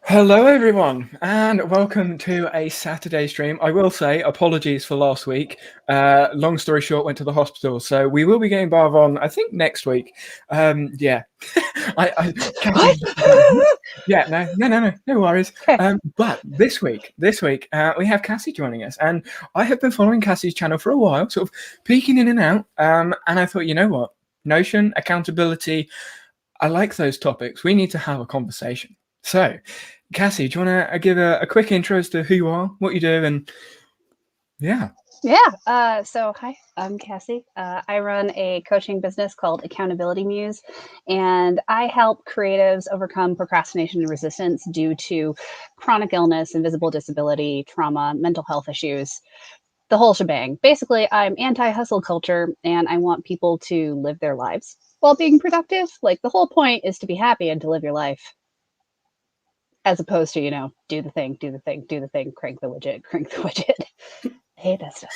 Hello, everyone, and welcome to a Saturday stream. I will say apologies for last week. Long story short, went to the hospital, so we will be getting Barv on, I think, next week. Yeah, Cassie, What? yeah, no worries. Okay. But this week, we have Cassie joining us, and I have been following Cassie's channel for a while, sort of peeking in and out. And I thought, you know what, Notion, accountability, I like those topics. We need to have a conversation. So, Cassie, do you want to give a quick intro as to who you are, what you do, and yeah. So hi, I'm Cassie. I run a coaching business called Accountability Muse, and I help creatives overcome procrastination and resistance due to chronic illness, invisible disability, trauma, mental health issues, the whole shebang. Basically, I'm anti-hustle culture, and I want people to live their lives while being productive. Like the whole point is to be happy and to live your life, as opposed to, do the thing, crank the widget. I hate that stuff.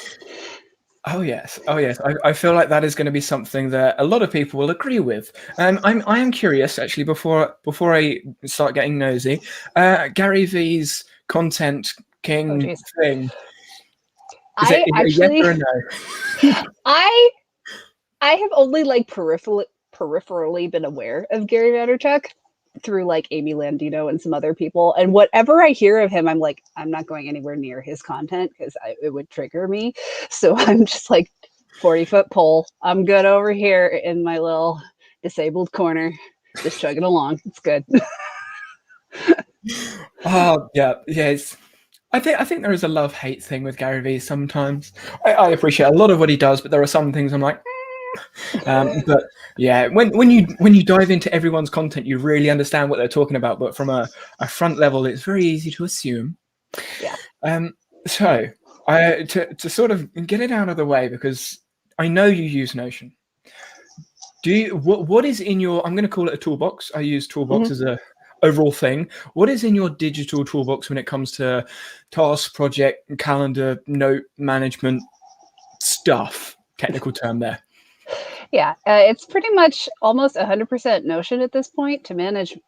Oh yes. I feel like that is going to be something that a lot of people will agree with. I am curious actually before I start getting nosy. Gary V's content king geez. thing. Is I it a yes actually, or a no? I have only like peripherally been aware of Gary Vaynerchuk through like Amy Landino and some other people. And whatever I hear of him, I'm like, I'm not going anywhere near his content because it would trigger me. So I'm just like 40-foot pole. I'm good over here in my little disabled corner, just chugging along. It's good. Oh yeah. I think there is a love-hate thing with Gary Vee sometimes. I appreciate a lot of what he does, but there are some things I'm like, but yeah, when you dive into everyone's content, you really understand what they're talking about. But from a front level, it's very easy to assume. Yeah. So to sort of get it out of the way, because I know you use Notion. Do you what is in your? I'm going to call it a toolbox. I use toolbox as a overall thing. What is in your digital toolbox when it comes to task, project, calendar, note management stuff? Technical term there. Yeah, it's pretty much almost 100% Notion at this point to manage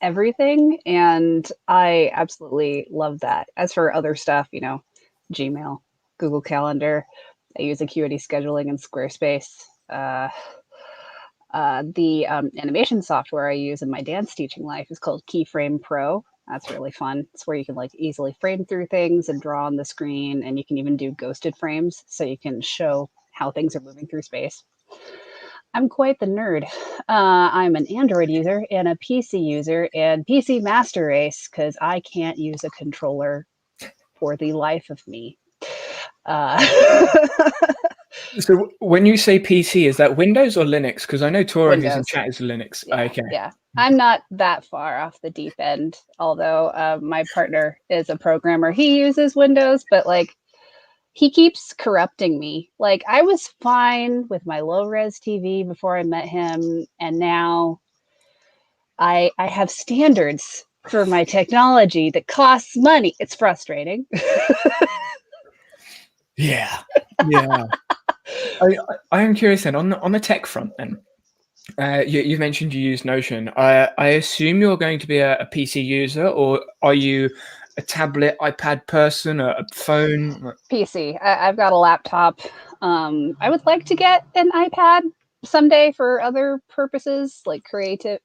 everything, and I absolutely love that. As for other stuff, Gmail, Google Calendar, I use Acuity Scheduling and Squarespace. The animation software I use in my dance teaching life is called Keyframe Pro. That's really fun. It's where you can like easily frame through things and draw on the screen, and you can even do ghosted frames so you can show how things are moving through space. I'm quite the nerd. I'm an Android user and a PC user and PC master race because I can't use a controller for the life of me. So when you say PC, is that Windows or Linux? Because I know Tora, who's in Windows. chat, is Linux. Yeah, Okay. yeah. I'm not that far off the deep end, although my partner is a programmer. He uses Windows, but like he keeps corrupting me. Like I was fine with my low res TV before I met him, and now I have standards for my technology that costs money. It's frustrating. Yeah. I am curious then on the tech front then. You mentioned you use Notion. I assume you're going to be a PC user, or are you a tablet, iPad person, a phone? PC. I've got a laptop. I would like to get an iPad someday for other purposes, like creative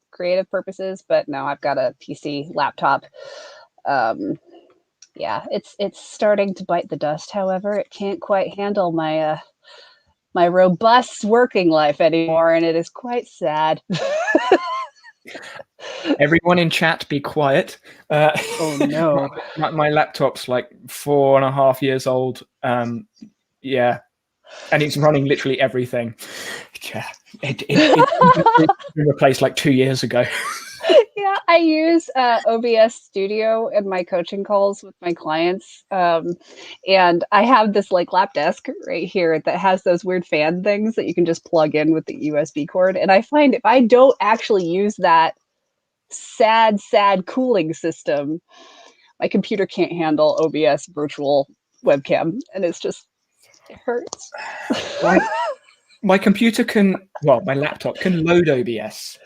purposes, but no, I've got a PC laptop. Yeah, it's starting to bite the dust. However, it can't quite handle my robust working life anymore, and it is quite sad. Everyone in chat, be quiet. Oh no. My laptop's like 4.5 years old. Yeah, and it's running literally everything. Yeah, it's been replaced like 2 years ago. Yeah, I use OBS Studio in my coaching calls with my clients. And I have this like lap desk right here that has those weird fan things that you can just plug in with the USB cord. And I find if I don't actually use that sad cooling system, my computer can't handle OBS virtual webcam. And it hurts. My computer my laptop can load OBS.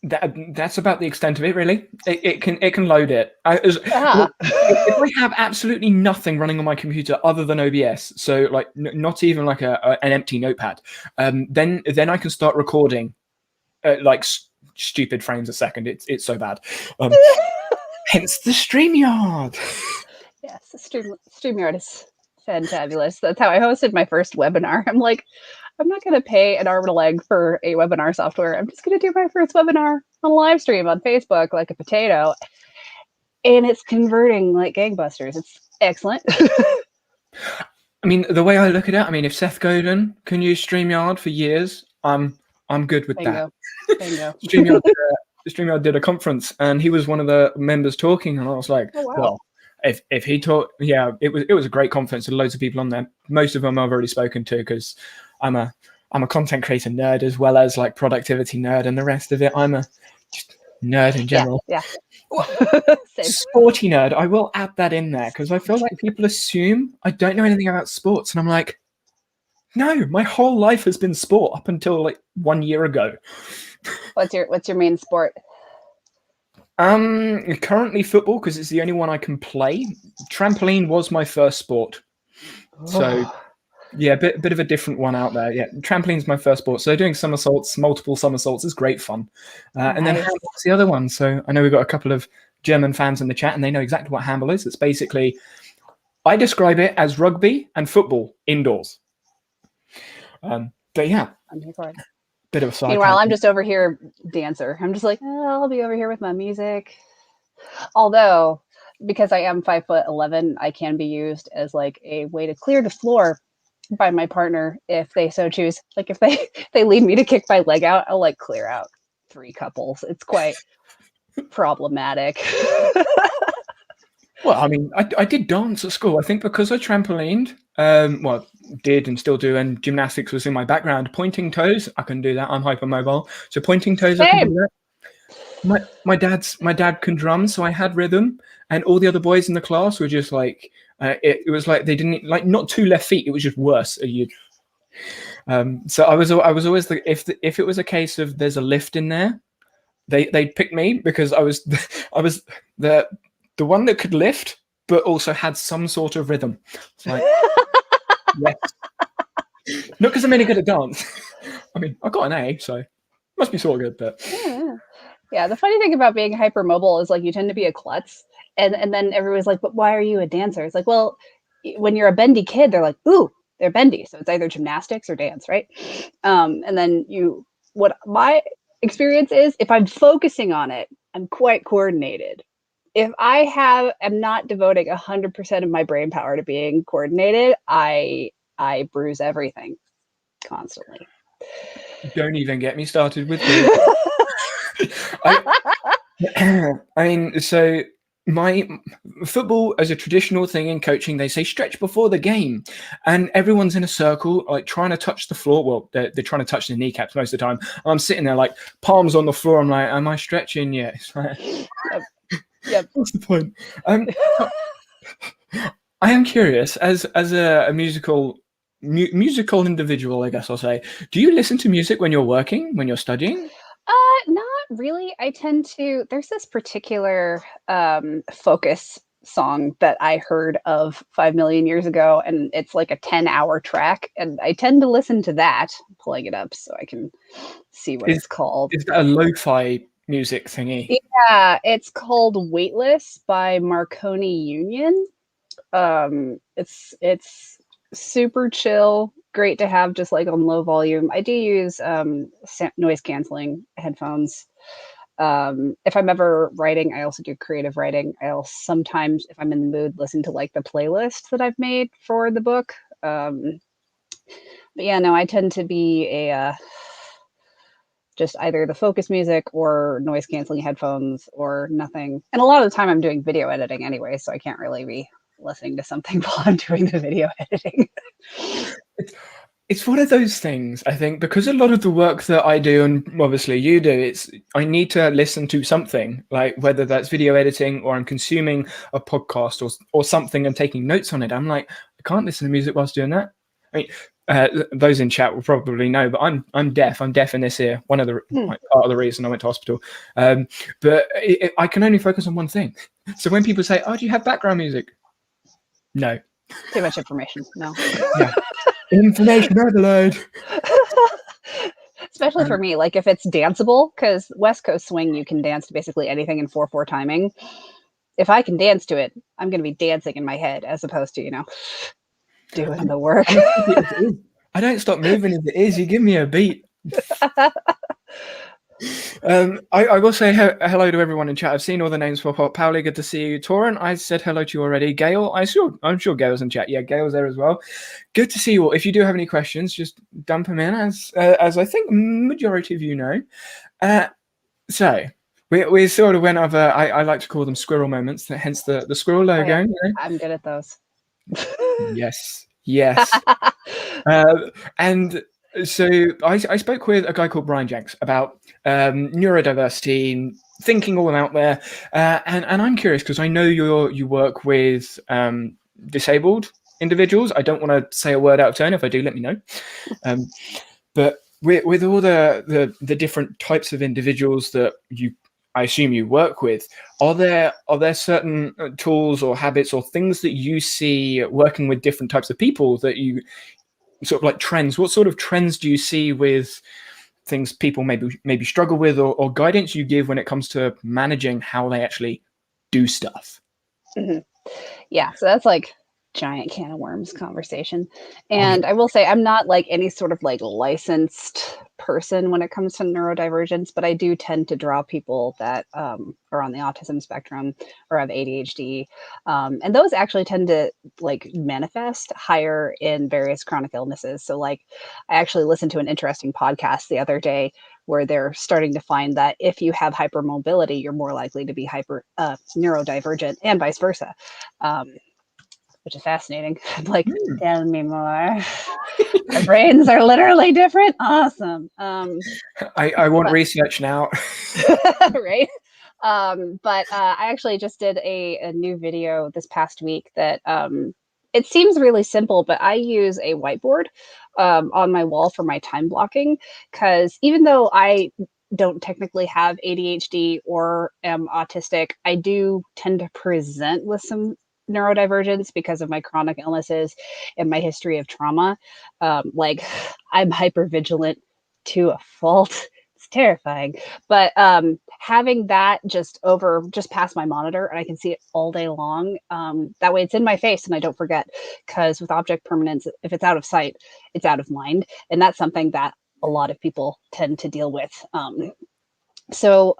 that's about the extent of it, really. It can load it. Ah. If I have absolutely nothing running on my computer other than OBS, so like not even like an empty notepad, then I can start recording like stupid frames a second. It's so bad. Hence the StreamYard. Yes, StreamYard is fantabulous. That's how I hosted my first webinar. I'm like, I'm not going to pay an arm and a leg for a webinar software. I'm just going to do my first webinar on live stream on Facebook like a potato. And it's converting like gangbusters. It's excellent. I mean, the way I look at it, I mean, if Seth Godin can use StreamYard for years, I'm good with Bingo. that. Bingo. StreamYard did a conference, and he was one of the members talking, and I was like, Oh, wow. well, if he taught, yeah, it was a great conference. There were loads of people on there. Most of them I've already spoken to because I'm a content creator nerd as well as like productivity nerd, and the rest of it I'm a just nerd in general. Yeah. Same. Sporty nerd. I will add that in there because I feel like people assume I don't know anything about sports, and I'm like, no, my whole life has been sport up until like 1 year ago. What's your main sport? Currently football because it's the only one I can play. Trampoline was my first sport, so yeah, bit of a different one out there. Yeah, trampoline's my first sport. So doing somersaults, multiple somersaults is great fun. And then handball's the other one. So I know we've got a couple of German fans in the chat, and they know exactly what handball is. It's basically, I describe it as rugby and football indoors. But yeah, I'm here for it. Bit of a side. Meanwhile, I'm just over here dancer. I'm just like, I'll be over here with my music. Although, because I am 5'11", I can be used as like a way to clear the floor by my partner if they so choose. Like if they lead me to kick my leg out, I'll like clear out 3 couples. It's quite problematic. Well, I mean, I did dance at school. I think because I trampolined, well, did and still do, and gymnastics was in my background. Pointing toes, I can do that. I'm hypermobile, so pointing toes, I can do that. My dad can drum, so I had rhythm, and all the other boys in the class were just like, it was like they didn't like not 2 left feet. It was just worse. So I was always if it was a case of there's a lift in there, they'd pick me because I was the one that could lift, but also had some sort of rhythm. It's like, yes. Not because I'm any good at dance. I mean, I got an A, so must be sort of good. But yeah, the funny thing about being hypermobile is like you tend to be a klutz, and then everyone's like, "But why are you a dancer?" It's like, well, when you're a bendy kid, they're like, "Ooh, they're bendy," so it's either gymnastics or dance, right? And then what my experience is, if I'm focusing on it, I'm quite coordinated. If I am not devoting 100% of my brain power to being coordinated, I bruise everything constantly. Don't even get me started with this. I mean, so my football as a traditional thing in coaching, they say stretch before the game, and everyone's in a circle, like trying to touch the floor. Well, they're trying to touch the kneecaps most of the time. I'm sitting there like palms on the floor. I'm like, am I stretching yet? Yep. What's the point? I am curious, as a musical individual, I guess I'll say, do you listen to music when you're working, when you're studying? Not really. I tend to, there's this particular focus song that I heard of 5 million years ago, and it's like a 10-hour track, and I tend to listen to that. I'm pulling it up so I can see what it's called. Is that a lo-fi music thingy? Yeah, it's called Weightless by Marconi Union. It's super chill, great to have just like on low volume. I do use noise canceling headphones. If I'm ever writing, I also do creative writing. I'll sometimes, if I'm in the mood, listen to like the playlist that I've made for the book. But yeah, no, I tend to be a just either the focus music or noise canceling headphones or nothing. And a lot of the time I'm doing video editing anyway, so I can't really be listening to something while I'm doing the video editing. It's one of those things, I think, because a lot of the work that I do, and obviously you do, I need to listen to something, like whether that's video editing or I'm consuming a podcast or something and taking notes on it. I'm like, I can't listen to music whilst doing that. I mean, those in chat will probably know, but I'm deaf. I'm deaf in this ear. One of the part of the reason I went to hospital. But I can only focus on one thing. So when people say, "Oh, do you have background music?" No. Too much information. No. Yeah. Information overload. Especially for me, like if it's danceable, because West Coast swing, you can dance to basically anything in 4/4 timing. If I can dance to it, I'm going to be dancing in my head as opposed to, doing the work. I don't stop moving if it is. You give me a beat. I will say hello to everyone in chat. I've seen all the names pop up. Pauli, good to see you. Torrent, I said hello to you already. Gail, I'm sure Gail's in chat. Yeah, Gail's there as well. Good to see you all. If you do have any questions, just dump them in, as I think majority of you know. So we sort of went over. I like to call them squirrel moments. Hence the squirrel logo. Oh, yeah. I'm good at those. Yes. And so I spoke with a guy called Brian Jenks about neurodiversity and thinking all out there, and I'm curious because I know you work with disabled individuals. I don't want to say a word out of turn. If I do, let me know. But with all the different types of individuals that I assume you work with, are there certain tools or habits or things that you see working with different types of people that you sort of like trends? What sort of trends do you see with things people maybe struggle with, or guidance you give when it comes to managing how they actually do stuff? Mm-hmm. Yeah, so that's like giant can of worms conversation. And I will say I'm not like any sort of like licensed person when it comes to neurodivergence, but I do tend to draw people that are on the autism spectrum or have ADHD. And those actually tend to like manifest higher in various chronic illnesses. So like I actually listened to an interesting podcast the other day where they're starting to find that if you have hypermobility, you're more likely to be neurodivergent and vice versa. Which is fascinating. I'm like, tell me more. Our brains are literally different. Awesome. I want research now. Right. But I actually just did a new video this past week that it seems really simple, but I use a whiteboard on my wall for my time blocking, because even though I don't technically have ADHD or am autistic, I do tend to present with some neurodivergence because of my chronic illnesses and my history of trauma. Like I'm hypervigilant to a fault. It's terrifying. But having that just past my monitor and I can see it all day long. That way it's in my face and I don't forget, because with object permanence, if it's out of sight, it's out of mind. And that's something that a lot of people tend to deal with. So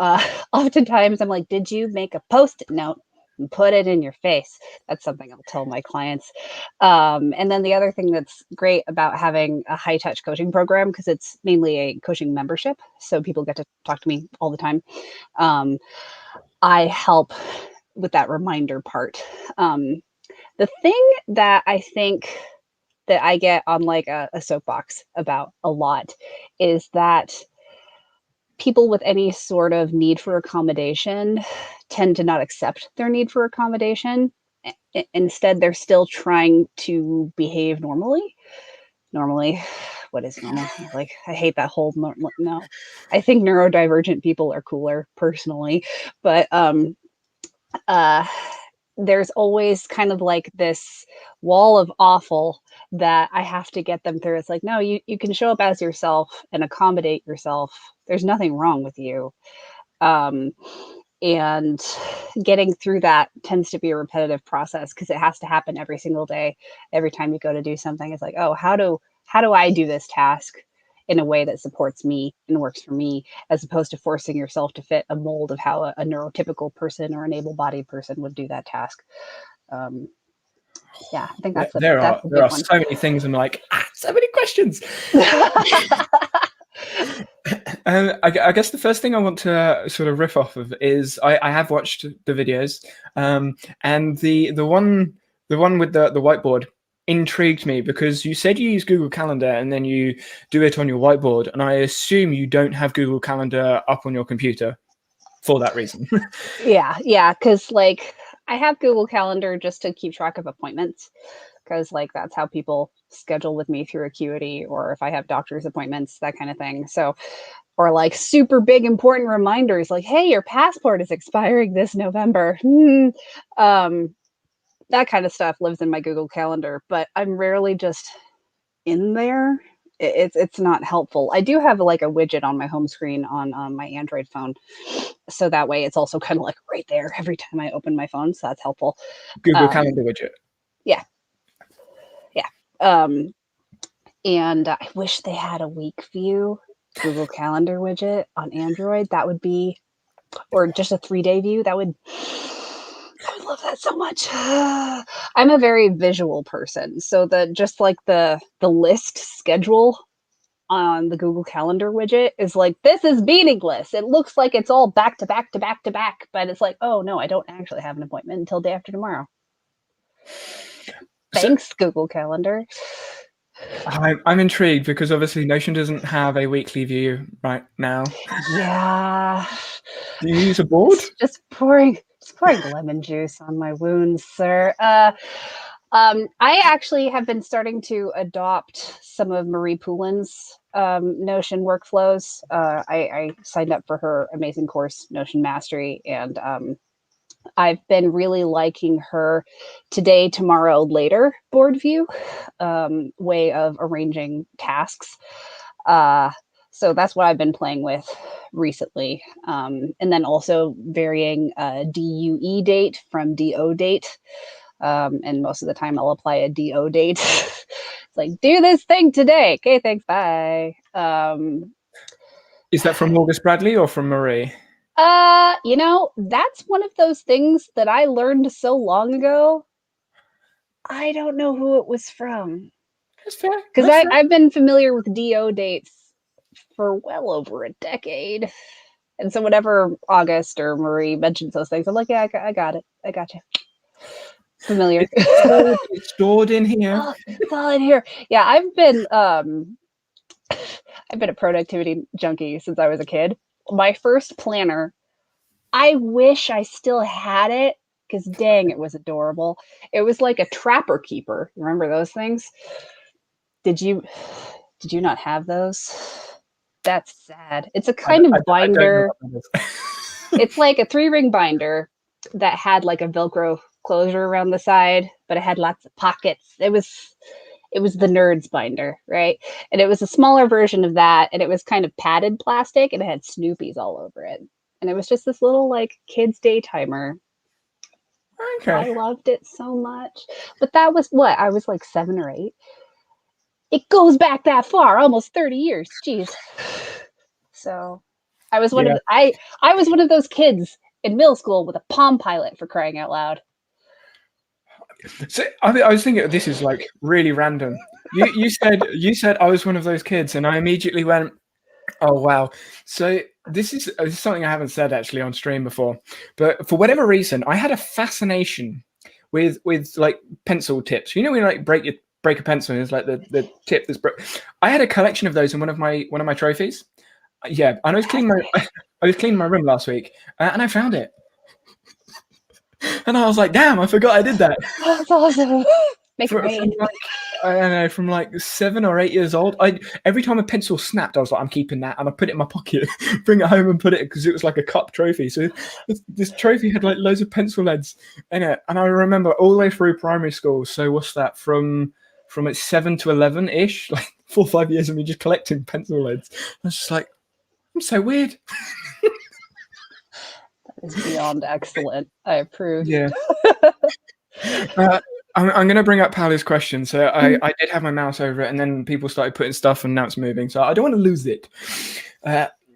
oftentimes I'm like, did you make a Post-it note and put it in your face? That's something I'll tell my clients. And then the other thing that's great about having a high touch coaching program, because it's mainly a coaching membership, so people get to talk to me all the time. I help with that reminder part. The thing that I think that I get on like a soapbox about a lot is that people with any sort of need for accommodation tend to not accept their need for accommodation. Instead, they're still trying to behave normally. Normally, what is normal? Like, I hate that whole no. I think neurodivergent people are cooler personally, but there's always kind of like this wall of awful that I have to get them through. It's like, no, you can show up as yourself and accommodate yourself. There's nothing wrong with you. And getting through that tends to be a repetitive process because it has to happen every single day. Every time you go to do something, it's like, oh, how do I do this task in a way that supports me and works for me, as opposed to forcing yourself to fit a mold of how a neurotypical person or an able-bodied person would do that task. Yeah, I think that's there are one. so many things. I'm like, so many questions. I guess the first thing I want to sort of riff off of is I have watched the videos, and the one with the whiteboard intrigued me, because you said you use Google Calendar and then you do it on your whiteboard, and I assume you don't have Google Calendar up on your computer for that reason. Yeah, because like I have Google Calendar just to keep track of appointments, because like that's how people schedule with me through Acuity, or if I have doctor's appointments, that kind of thing. So, or like super big important reminders like, hey, your passport is expiring this November. That kind of stuff lives in my Google Calendar, but I'm rarely just in there. It's not helpful. I do have like a widget on my home screen on my Android phone, so that way it's also kind of like right there every time I open my phone. So that's helpful. Google Calendar widget. Yeah, yeah. And I wish they had a week view Google Calendar widget on Android. That would be, or just a 3-day view. I would love that so much. I'm a very visual person, so just like the list schedule on the Google Calendar widget is like, this is meaningless. It looks like it's all back to back to back to back, but it's like, oh no, I don't actually have an appointment until day after tomorrow. Thanks, Google Calendar. I'm intrigued because obviously Notion doesn't have a weekly view right now. Yeah. Do you use a board? Just pouring lemon juice on my wounds, sir. I actually have been starting to adopt some of Marie Poulin's Notion workflows. I signed up for her amazing course, Notion Mastery, and I've been really liking her today, tomorrow, later board view way of arranging tasks. So that's what I've been playing with recently. And then also varying DUE date from DO date. And most of the time I'll apply a DO date. It's like, do this thing today. Okay, thanks, bye. Is that from August Bradley or from Marie? That's one of those things that I learned so long ago. I don't know who it was from. That's fair. Because I've been familiar with DO dates for well over a decade. And so whenever August or Marie mentions those things, I'm like, yeah, I got it. I got you. Familiar. It's stored in here. Oh, it's all in here. Yeah, I've been a productivity junkie since I was a kid. My first planner, I wish I still had it because dang, it was adorable. It was like a trapper keeper. Remember those things? Did you not have those? That's sad. It's a kind of binder. It's like a 3-ring binder that had like a Velcro closure around the side, but it had lots of pockets. It was the nerd's binder, right? And it was a smaller version of that, and it was kind of padded plastic, and it had Snoopy's all over it. And it was just this little like kids day timer. Okay. I loved it so much. But that was what? I was like 7 or 8. It goes back that far, almost 30 years. Jeez. So I was one of I was one of those kids in middle school with a Palm Pilot, for crying out loud. So I was thinking this is like really random. You said I was one of those kids, and I immediately went, oh wow. So this is something I haven't said actually on stream before, but for whatever reason, I had a fascination with like pencil tips. You know, when you like break a pencil, and it's like the tip that's broke. I had a collection of those in one of my trophies. Yeah, I was cleaning my room last week, and I found it. And I was like, damn, I forgot I did that. That's awesome. From like 7 or 8 years old, every time a pencil snapped, I was like, I'm keeping that, and I put it in my pocket, bring it home and put it, because it was like a cup trophy. So this trophy had like loads of pencil leads in it, and I remember all the way through primary school. So what's that, from like 7 to 11 ish, like 4 or 5 years of me just collecting pencil leads. I was just like, I'm so weird. That is beyond excellent. I approve. Yeah. I'm going to bring up Paula's question. So I did have my mouse over it, and then people started putting stuff, and now it's moving. So I don't want to lose it.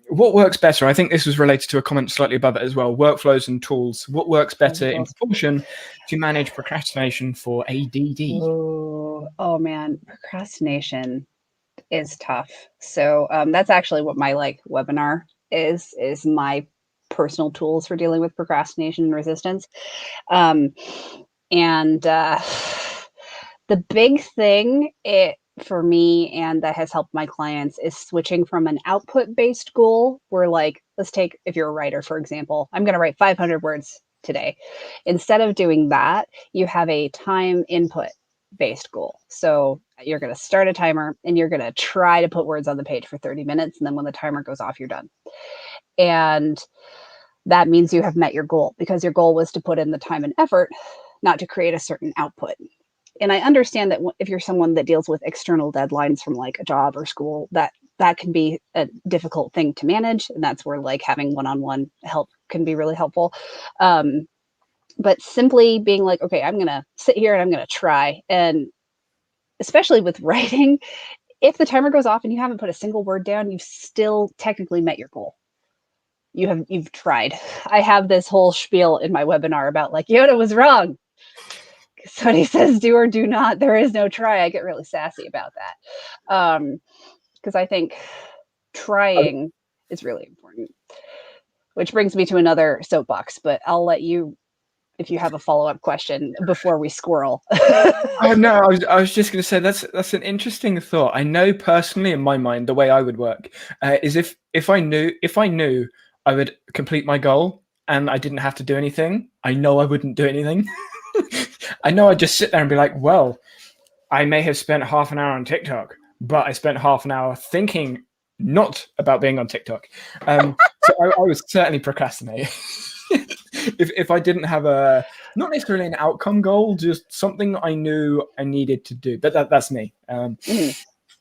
What works better? I think this was related to a comment slightly above it as well. Workflows and tools. What works better in proportion to manage procrastination for ADD? Oh man, procrastination is tough. So that's actually what my webinar is my personal tools for dealing with procrastination and resistance. And the big thing for me, and that has helped my clients, is switching from an output-based goal where, like, let's take, if you're a writer, for example, I'm going to write 500 words today. Instead of doing that, you have a time input based goal. So you're going to start a timer and you're going to try to put words on the page for 30 minutes. And then when the timer goes off, you're done. And that means you have met your goal, because your goal was to put in the time and effort, not to create a certain output. And I understand that if you're someone that deals with external deadlines from like a job or school, that can be a difficult thing to manage. And that's where like having one-on-one help can be really helpful. But simply being like, okay, I'm going to sit here and I'm going to try. And especially with writing, if the timer goes off and you haven't put a single word down, you've still technically met your goal. You've tried. I have this whole spiel in my webinar about like Yoda was wrong. So when he says do or do not, there is no try. I get really sassy about that. Because I think trying is really important. Which brings me to another soapbox, but I'll let you, if you have a follow-up question before we squirrel. Oh no, I was just going to say that's an interesting thought. I know personally in my mind the way I would work is if I knew I would complete my goal and I didn't have to do anything, I know I wouldn't do anything. I know I'd just sit there and be like, well, I may have spent half an hour on TikTok, but I spent half an hour thinking not about being on TikTok. So I was certainly procrastinating. if I didn't have not necessarily an outcome goal, just something I knew I needed to do. But that's me.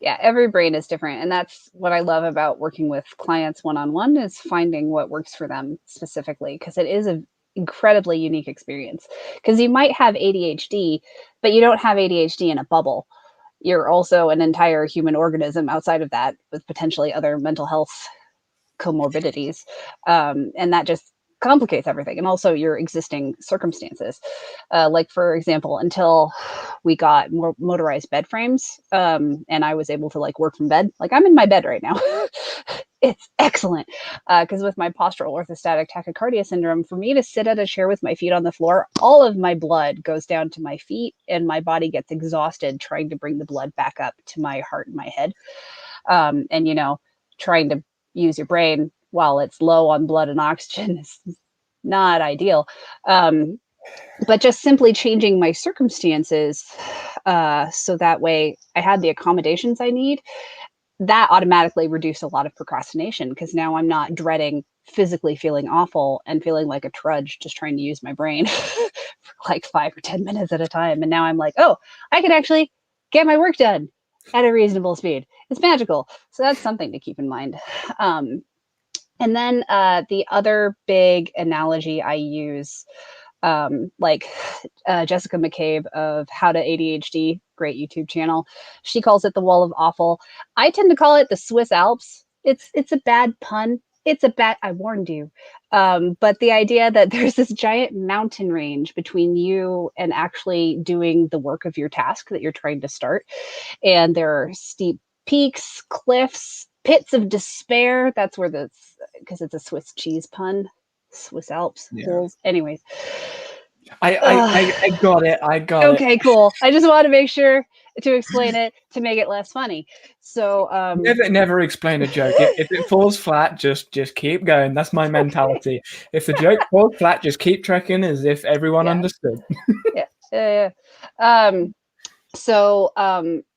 Yeah, every brain is different. And that's what I love about working with clients one-on-one, is finding what works for them specifically, because it is an incredibly unique experience. Because you might have ADHD, but you don't have ADHD in a bubble. You're also an entire human organism outside of that, with potentially other mental health comorbidities. And that just complicates everything, and also your existing circumstances. Like, for example, until we got more motorized bed frames, and I was able to like work from bed, like I'm in my bed right now. It's excellent, because with my postural orthostatic tachycardia syndrome, for me to sit at a chair with my feet on the floor, all of my blood goes down to my feet and my body gets exhausted trying to bring the blood back up to my heart and my head. And trying to use your brain while it's low on blood and oxygen is not ideal. But just simply changing my circumstances, so that way I had the accommodations I need, that automatically reduced a lot of procrastination, because now I'm not dreading physically feeling awful and feeling like a trudge just trying to use my brain for like 5 or 10 minutes at a time. And now I'm like, oh, I can actually get my work done at a reasonable speed. It's magical. So that's something to keep in mind. And then the other big analogy I use, like Jessica McCabe of How to ADHD, great YouTube channel, she calls it the wall of awful. I tend to call it the Swiss Alps. It's a bad pun. I warned you. But the idea that there's this giant mountain range between you and actually doing the work of your task that you're trying to start. And there are steep peaks, cliffs, pits of despair. That's where because it's a Swiss cheese pun, Swiss Alps, holes. Anyways. I got it. I got it. Okay, cool. I just want to make sure to explain it to make it less funny. So never explain a joke. If it falls flat, just keep going. That's my mentality. If the joke falls flat, just keep trekking as if everyone understood. Yeah.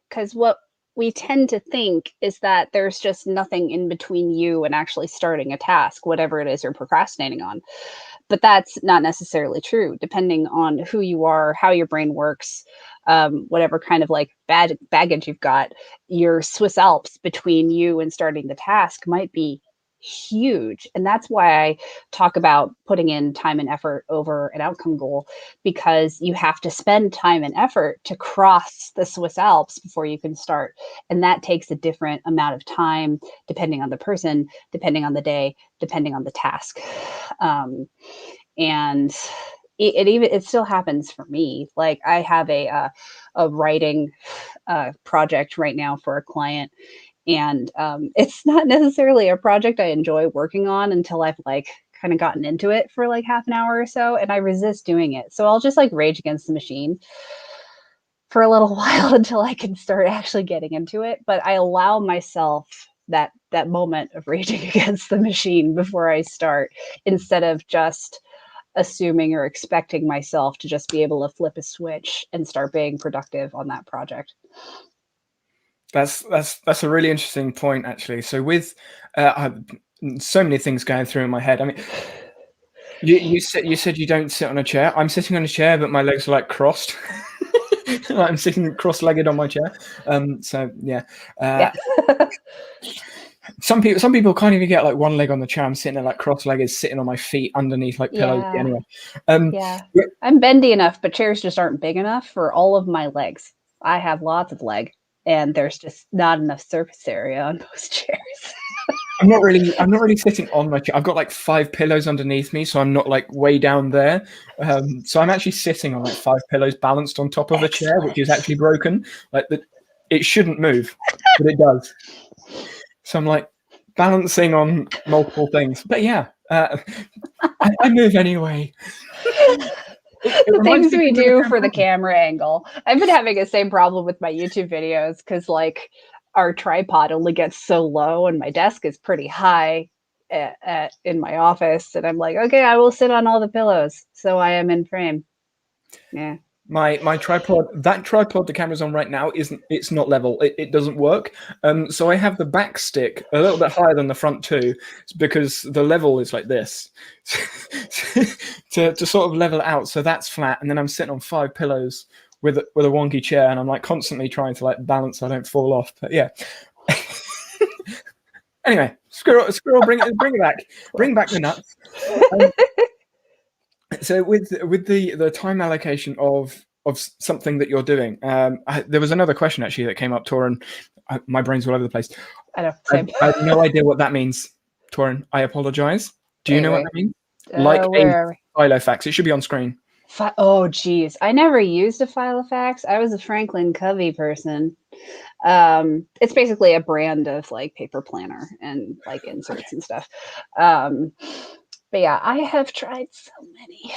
Because what we tend to think is that there's just nothing in between you and actually starting a task, whatever it is you're procrastinating on. But that's not necessarily true, depending on who you are, how your brain works, whatever kind of like baggage you've got. Your Swiss Alps between you and starting the task might be huge. And that's why I talk about putting in time and effort over an outcome goal, because you have to spend time and effort to cross the Swiss Alps before you can start. And that takes a different amount of time, depending on the person, depending on the day, depending on the task. And it still happens for me. Like I have a writing project right now for a client, and it's not necessarily a project I enjoy working on until I've like kind of gotten into it for like half an hour or so, and I resist doing it. So I'll just like rage against the machine for a little while until I can start actually getting into it. But I allow myself that moment of raging against the machine before I start, instead of just assuming or expecting myself to just be able to flip a switch and start being productive on that project. That's a really interesting point, actually. So with so many things going through in my head. I mean, you said you don't sit on a chair. I'm sitting on a chair, but my legs are like crossed. I'm sitting cross-legged on my chair. So yeah. Yeah. Some people can't even get like one leg on the chair. I'm sitting there like cross-legged, sitting on my feet underneath like pillows. Yeah. Anyway, Yeah. I'm bendy enough, but chairs just aren't big enough for all of my legs. I have lots of leg, and there's just not enough surface area on those chairs. I'm not really sitting on my chair. I've got like 5 pillows underneath me, so I'm not like way down there. So I'm actually sitting on like 5 pillows balanced on top of a chair, which is actually broken. Like it shouldn't move, but it does. So I'm like balancing on multiple things. But yeah, I move anyway. The things we do for the camera angle. I've been having the same problem with my YouTube videos because like our tripod only gets so low and my desk is pretty high in my office. And I'm like, okay, I will sit on all the pillows. So I am in frame. Yeah. My tripod, that tripod the camera's on right now, it's not level. It doesn't work. So I have the back stick a little bit higher than the front too, because the level is like this to sort of level it out. So that's flat, and then I'm sitting on 5 pillows with a wonky chair, and I'm like constantly trying to like balance so I don't fall off. But yeah. Anyway, squirrel, bring it back, bring back the nuts. So with the time allocation of something that you're doing, there was another question actually that came up, Torin. My brain's all over the place. I know. I have no idea what that means, Torin. I apologize. Do you know what that means? Like a Filofax. It should be on screen. Oh, geez. I never used a Filofax. I was a Franklin Covey person. It's basically a brand of like paper planner and like inserts and stuff. But yeah, I have tried so many.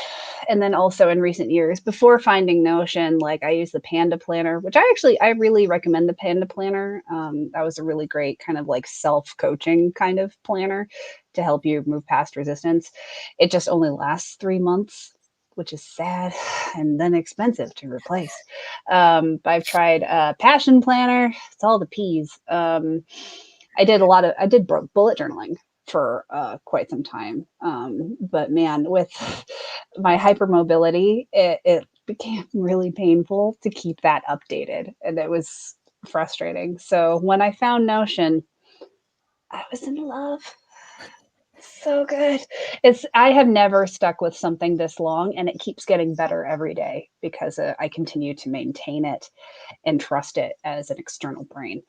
And then also in recent years, before finding Notion, like I use the Panda Planner, which I really recommend the Panda Planner. That was a really great kind of like self-coaching kind of planner to help you move past resistance. It just only lasts 3 months, which is sad and then expensive to replace. But I've tried Passion Planner. It's all the P's. I did bullet journaling for quite some time. But man, with my hypermobility, it became really painful to keep that updated. And it was frustrating. So when I found Notion, I was in love. So good. I have never stuck with something this long, and it keeps getting better every day because I continue to maintain it and trust it as an external brain.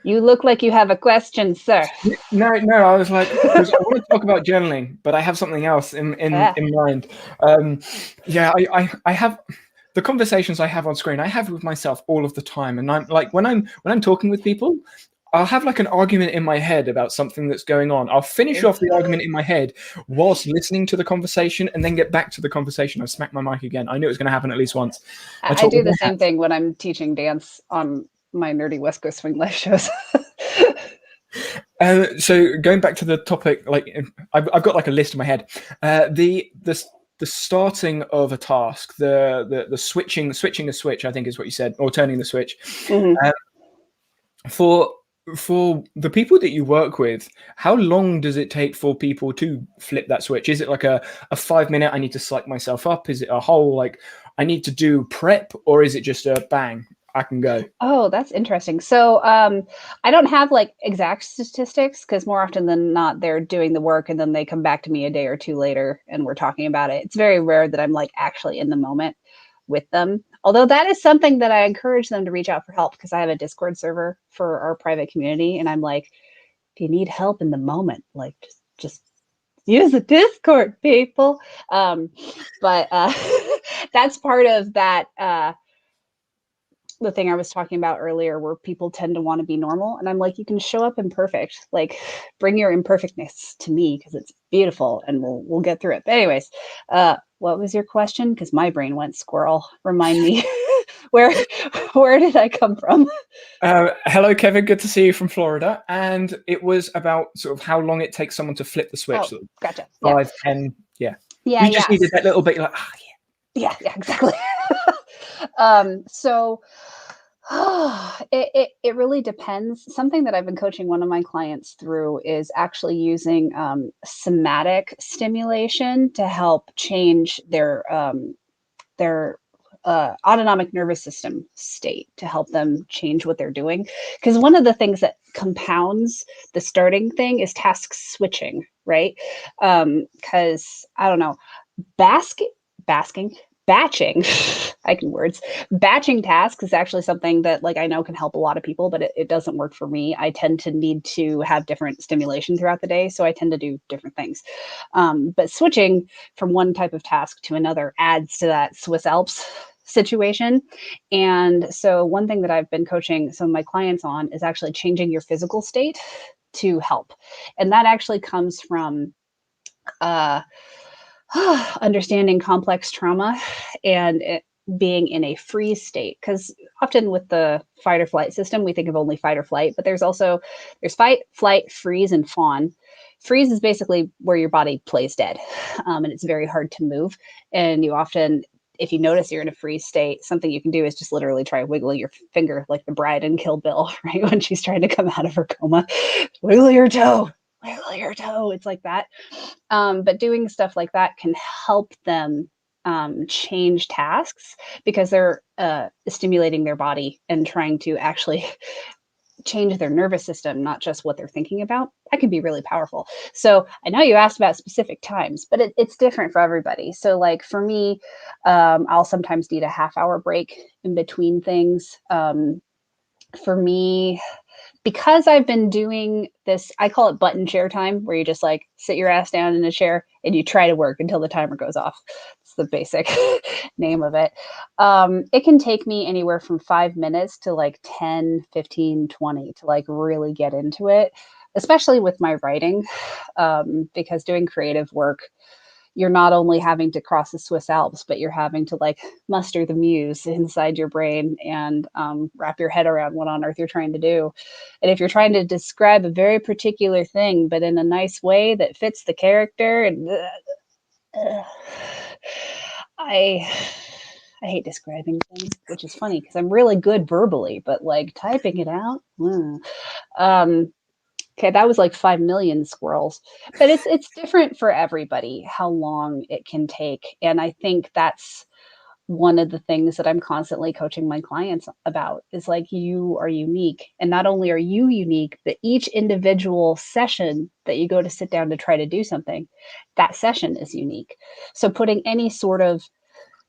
You look like you have a question, sir. No, I was like, because I want to talk about journaling, but I have something else in mind. I have the conversations I have on screen. I have with myself all of the time, and I'm like, when I'm talking with people, I'll have like an argument in my head about something that's going on. I'll finish off the argument in my head whilst listening to the conversation, and then get back to the conversation. I smack my mic again. I knew it was going to happen at least once. I do the same thing when I'm teaching dance on my nerdy West Coast Swing live shows. So going back to the topic, like I've got like a list in my head. The starting of a task, the switching a switch, I think is what you said, or turning the switch. Mm-hmm. For the people that you work with, how long does it take for people to flip that switch? Is it like a 5-minute, I need to psych myself up? Is it a whole, like, I need to do prep? Or is it just a bang, I can go? Oh, that's interesting. So I don't have like exact statistics because more often than not, they're doing the work and then they come back to me a day or two later and we're talking about it. It's very rare that I'm like actually in the moment with them. Although that is something that I encourage them to reach out for help, because I have a Discord server for our private community. And I'm like, if you need help in the moment, like just use the Discord, people. But that's part of that, the thing I was talking about earlier, where people tend to want to be normal. And I'm like, you can show up imperfect, like bring your imperfectness to me because it's beautiful and we'll get through it. But anyways, what was your question? Because my brain went squirrel. Remind me, where did I come from? Hello, Kevin. Good to see you from Florida. And it was about sort of how long it takes someone to flip the switch. Oh, gotcha. 5, 10, yeah. Yeah, You just yes. needed that little bit, like, Yeah, exactly. So it really depends. Something that I've been coaching one of my clients through is actually using somatic stimulation to help change their autonomic nervous system state to help them change what they're doing. Because one of the things that compounds the starting thing is task switching, right? Because I don't know, basking, batching, I can words. Batching tasks is actually something that like I know can help a lot of people, but it doesn't work for me. I tend to need to have different stimulation throughout the day, so I tend to do different things. But switching from one type of task to another adds to that Swiss Alps situation. And so one thing that I've been coaching some of my clients on is actually changing your physical state to help. And that actually comes from uh, understanding complex trauma and being in a freeze state, because often with the fight or flight system we think of only fight or flight, but there's fight, flight, freeze, and fawn. Freeze is basically where your body plays dead, and it's very hard to move, and you often, if you notice you're in a freeze state, something you can do is just literally try wiggling your finger like the bride in Kill Bill, right, when she's trying to come out of her coma. Wiggle your toe, wiggle your toe. It's like that. But doing stuff like that can help them change tasks because they're stimulating their body and trying to actually change their nervous system, not just what they're thinking about. That can be really powerful. So I know you asked about specific times, but it's different for everybody. So like for me, I'll sometimes need a half-hour break in between things. For me, because I've been doing this, I call it button chair time, where you just like sit your ass down in a chair and you try to work until the timer goes off. It's the basic name of it. It can take me anywhere from 5 minutes to like 10, 15, 20 to like really get into it, especially with my writing, because doing creative work, you're not only having to cross the Swiss Alps, but you're having to like muster the muse inside your brain and wrap your head around what on earth you're trying to do. And if you're trying to describe a very particular thing, but in a nice way that fits the character, and I I hate describing things, which is funny because I'm really good verbally, but like typing it out. Um, Okay, that was like 5 million squirrels. But it's different for everybody how long it can take. And I think that's one of the things that I'm constantly coaching my clients about is like you are unique. And not only are you unique, but each individual session that you go to sit down to try to do something, that session is unique. So putting any sort of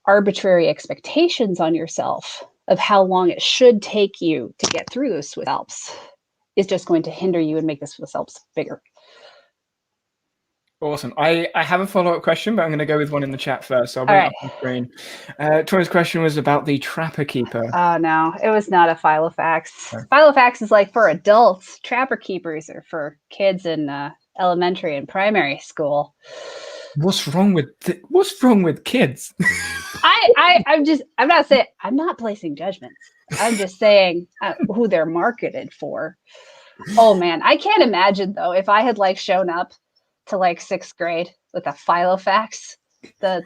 arbitrary expectations on yourself of how long it should take you to get through those Swiss Alps is just going to hinder you and make the Swiss Alps bigger. Awesome. I have a follow-up question, but I'm going to go with one in the chat first. So I'll All bring it right. up on screen. Tori's question was about the Trapper Keeper. Oh, no, it was not a Filofax. No. Filofax is like for adults. Trapper Keepers are for kids in elementary and primary school. What's wrong with kids? I'm not saying, I'm not placing judgments. I'm just saying who they're marketed for. Oh man, I can't imagine though if I had like shown up to like 6th grade with a Filofax. I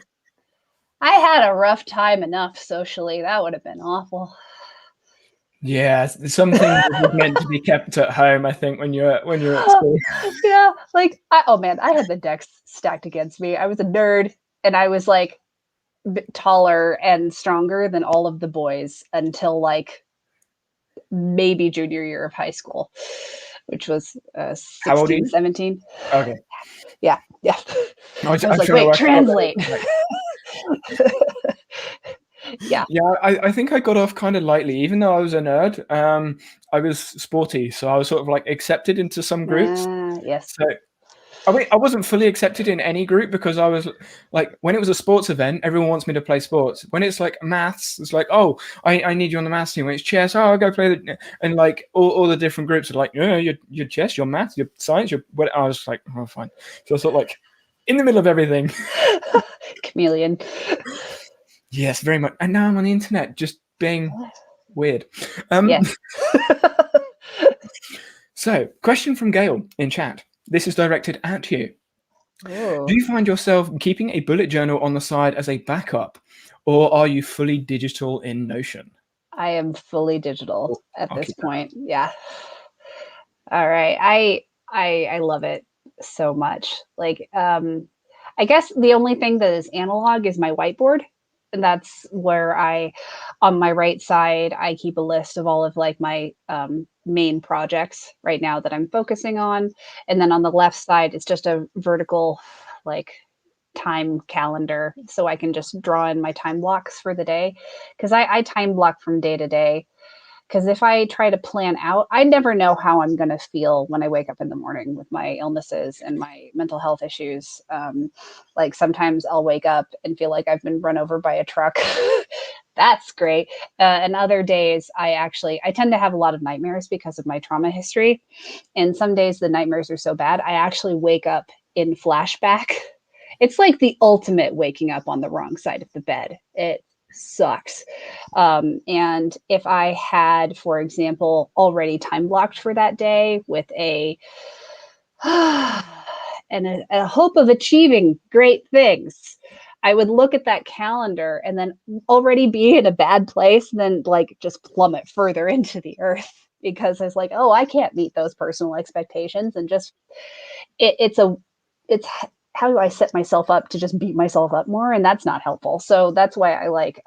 had a rough time enough socially. That would have been awful. Yeah, some things are meant to be kept at home, I think, when you're at school. Yeah, like oh man, I had the decks stacked against me. I was a nerd, and I was like taller and stronger than all of the boys until like maybe junior year of high school, which was How old are 16, you? 17. Okay. Yeah. I was like, trying to wait, work out what that translate. looks like. Yeah. Yeah, I think I got off kind of lightly, even though I was a nerd. I was sporty, so I was sort of like accepted into some groups. Yes. So I wasn't fully accepted in any group because I was like, when it was a sports event, everyone wants me to play sports. When it's like maths, it's like, oh, I need you on the maths team. When it's chess, oh, I'll go play the, and like all the different groups are like, yeah, your chess, your maths, your science, your what. I was like, oh, fine. So I was sort of like in the middle of everything. Chameleon. Yes, very much. And now I'm on the internet, just being weird. Yes. So, question from Gail in chat. This is directed at you. Oh, Do you find yourself keeping a bullet journal on the side as a backup, or are you fully digital in Notion? I am fully digital Oh, at I'll this keep that. point. Yeah. All right. I love it so much. Like, I guess the only thing that is analog is my whiteboard. And that's where on my right side, I keep a list of all of like my main projects right now that I'm focusing on. And then on the left side, it's just a vertical, like time calendar. So I can just draw in my time blocks for the day. Cause I time block from day to day, because if I try to plan out, I never know how I'm going to feel when I wake up in the morning with my illnesses and my mental health issues. Like sometimes I'll wake up and feel like I've been run over by a truck. That's great. And other days, I tend to have a lot of nightmares because of my trauma history. And some days the nightmares are so bad, I actually wake up in flashback. It's like the ultimate waking up on the wrong side of the bed. It sucks. And if I had, for example, already time blocked for that day with a hope of achieving great things, I would look at that calendar and then already be in a bad place, and then like just plummet further into the earth because I was like, oh, I can't meet those personal expectations, and just it's how do I set myself up to just beat myself up more, and that's not helpful. So that's why I like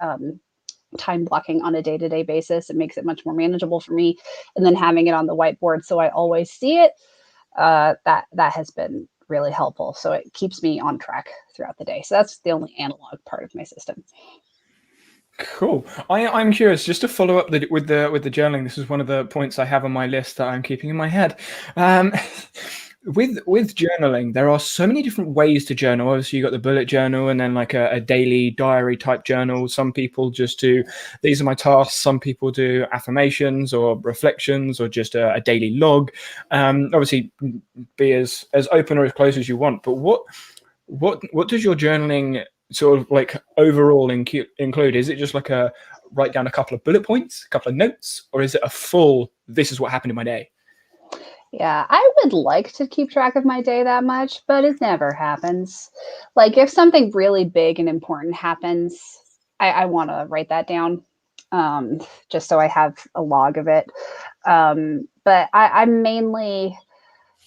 time blocking on a day-to-day basis. It makes it much more manageable for me, and then having it on the whiteboard so I always see it. That has been really helpful. So it keeps me on track throughout the day. So that's the only analog part of my system. Cool. I'm curious, just to follow up with the journaling. This is one of the points I have on my list that I'm keeping in my head. Um, with journaling, there are so many different ways to journal. Obviously, you got the bullet journal, and then like a daily diary type journal. Some people just do these are my tasks. Some people do affirmations or reflections or just a daily log. Obviously, be as open or as close as you want. But what does your journaling sort of like overall include? Is it just like a write down a couple of bullet points, a couple of notes, or is it a full this is what happened in my day? Yeah, I would like to keep track of my day that much, but it never happens. Like if something really big and important happens, I want to write that down, just so I have a log of it. But I'm mainly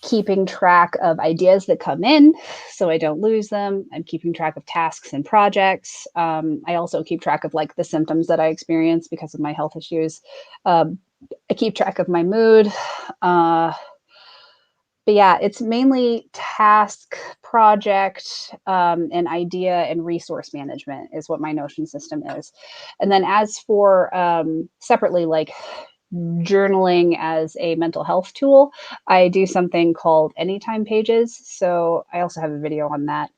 keeping track of ideas that come in so I don't lose them. I'm keeping track of tasks and projects. I also keep track of like the symptoms that I experience because of my health issues. Um, I keep track of my mood. Uh, but yeah, it's mainly task, project, and idea and resource management is what my Notion system is. And then as for separately, like journaling as a mental health tool, I do something called Anytime Pages. So I also have a video on that.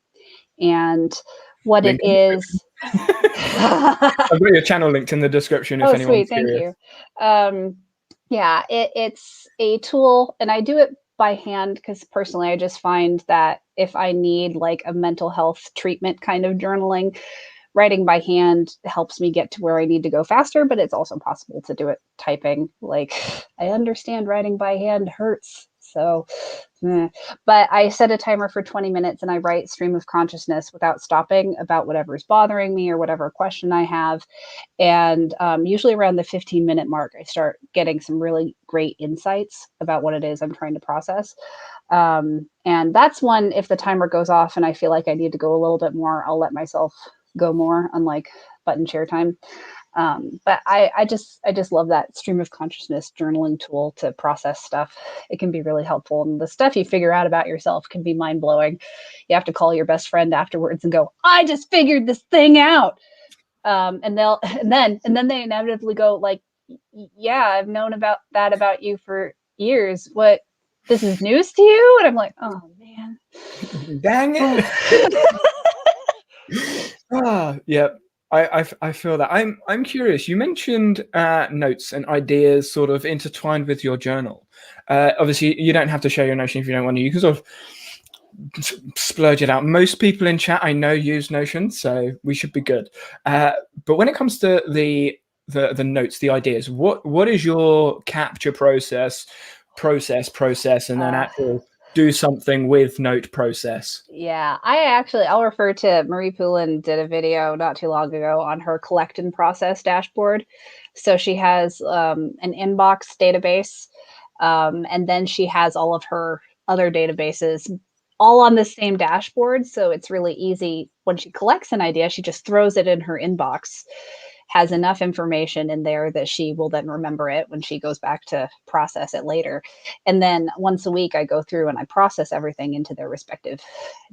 And what it Link in the description. is. I've got your channel linked in the description if Oh, sweet. anyone's Thank curious. you. Yeah, it's a tool, and I do it by hand because personally, I just find that if I need like a mental health treatment kind of journaling, writing by hand helps me get to where I need to go faster, but it's also possible to do it typing. Like, I understand writing by hand hurts. So, but I set a timer for 20 minutes and I write stream of consciousness without stopping about whatever's bothering me or whatever question I have. And usually around the 15-minute mark, I start getting some really great insights about what it is I'm trying to process. And that's one, if the timer goes off and I feel like I need to go a little bit more, I'll let myself go more, unlike button share time. But I just love that stream of consciousness journaling tool to process stuff. It can be really helpful, and the stuff you figure out about yourself can be mind blowing. You have to call your best friend afterwards and go, "I just figured this thing out," and they'll and then they inevitably go like, "Yeah, I've known about that about you for years. What? This is news to you?" And I'm like, "Oh man." Dang it! Yeah. I feel that. I'm curious. You mentioned notes and ideas sort of intertwined with your journal. Obviously, you don't have to share your Notion if you don't want to. You can sort of splurge it out. Most people in chat I know use Notion, so we should be good. But when it comes to the notes, the ideas, what is your capture process, and then uh, actual? do something with note process. Yeah, I'll refer to Marie Poulin did a video not too long ago on her collect and process dashboard. So she has an inbox database, and then she has all of her other databases all on the same dashboard. So it's really easy when she collects an idea, she just throws it in her inbox, has enough information in there that she will then remember it when she goes back to process it later. And then once a week, I go through and I process everything into their respective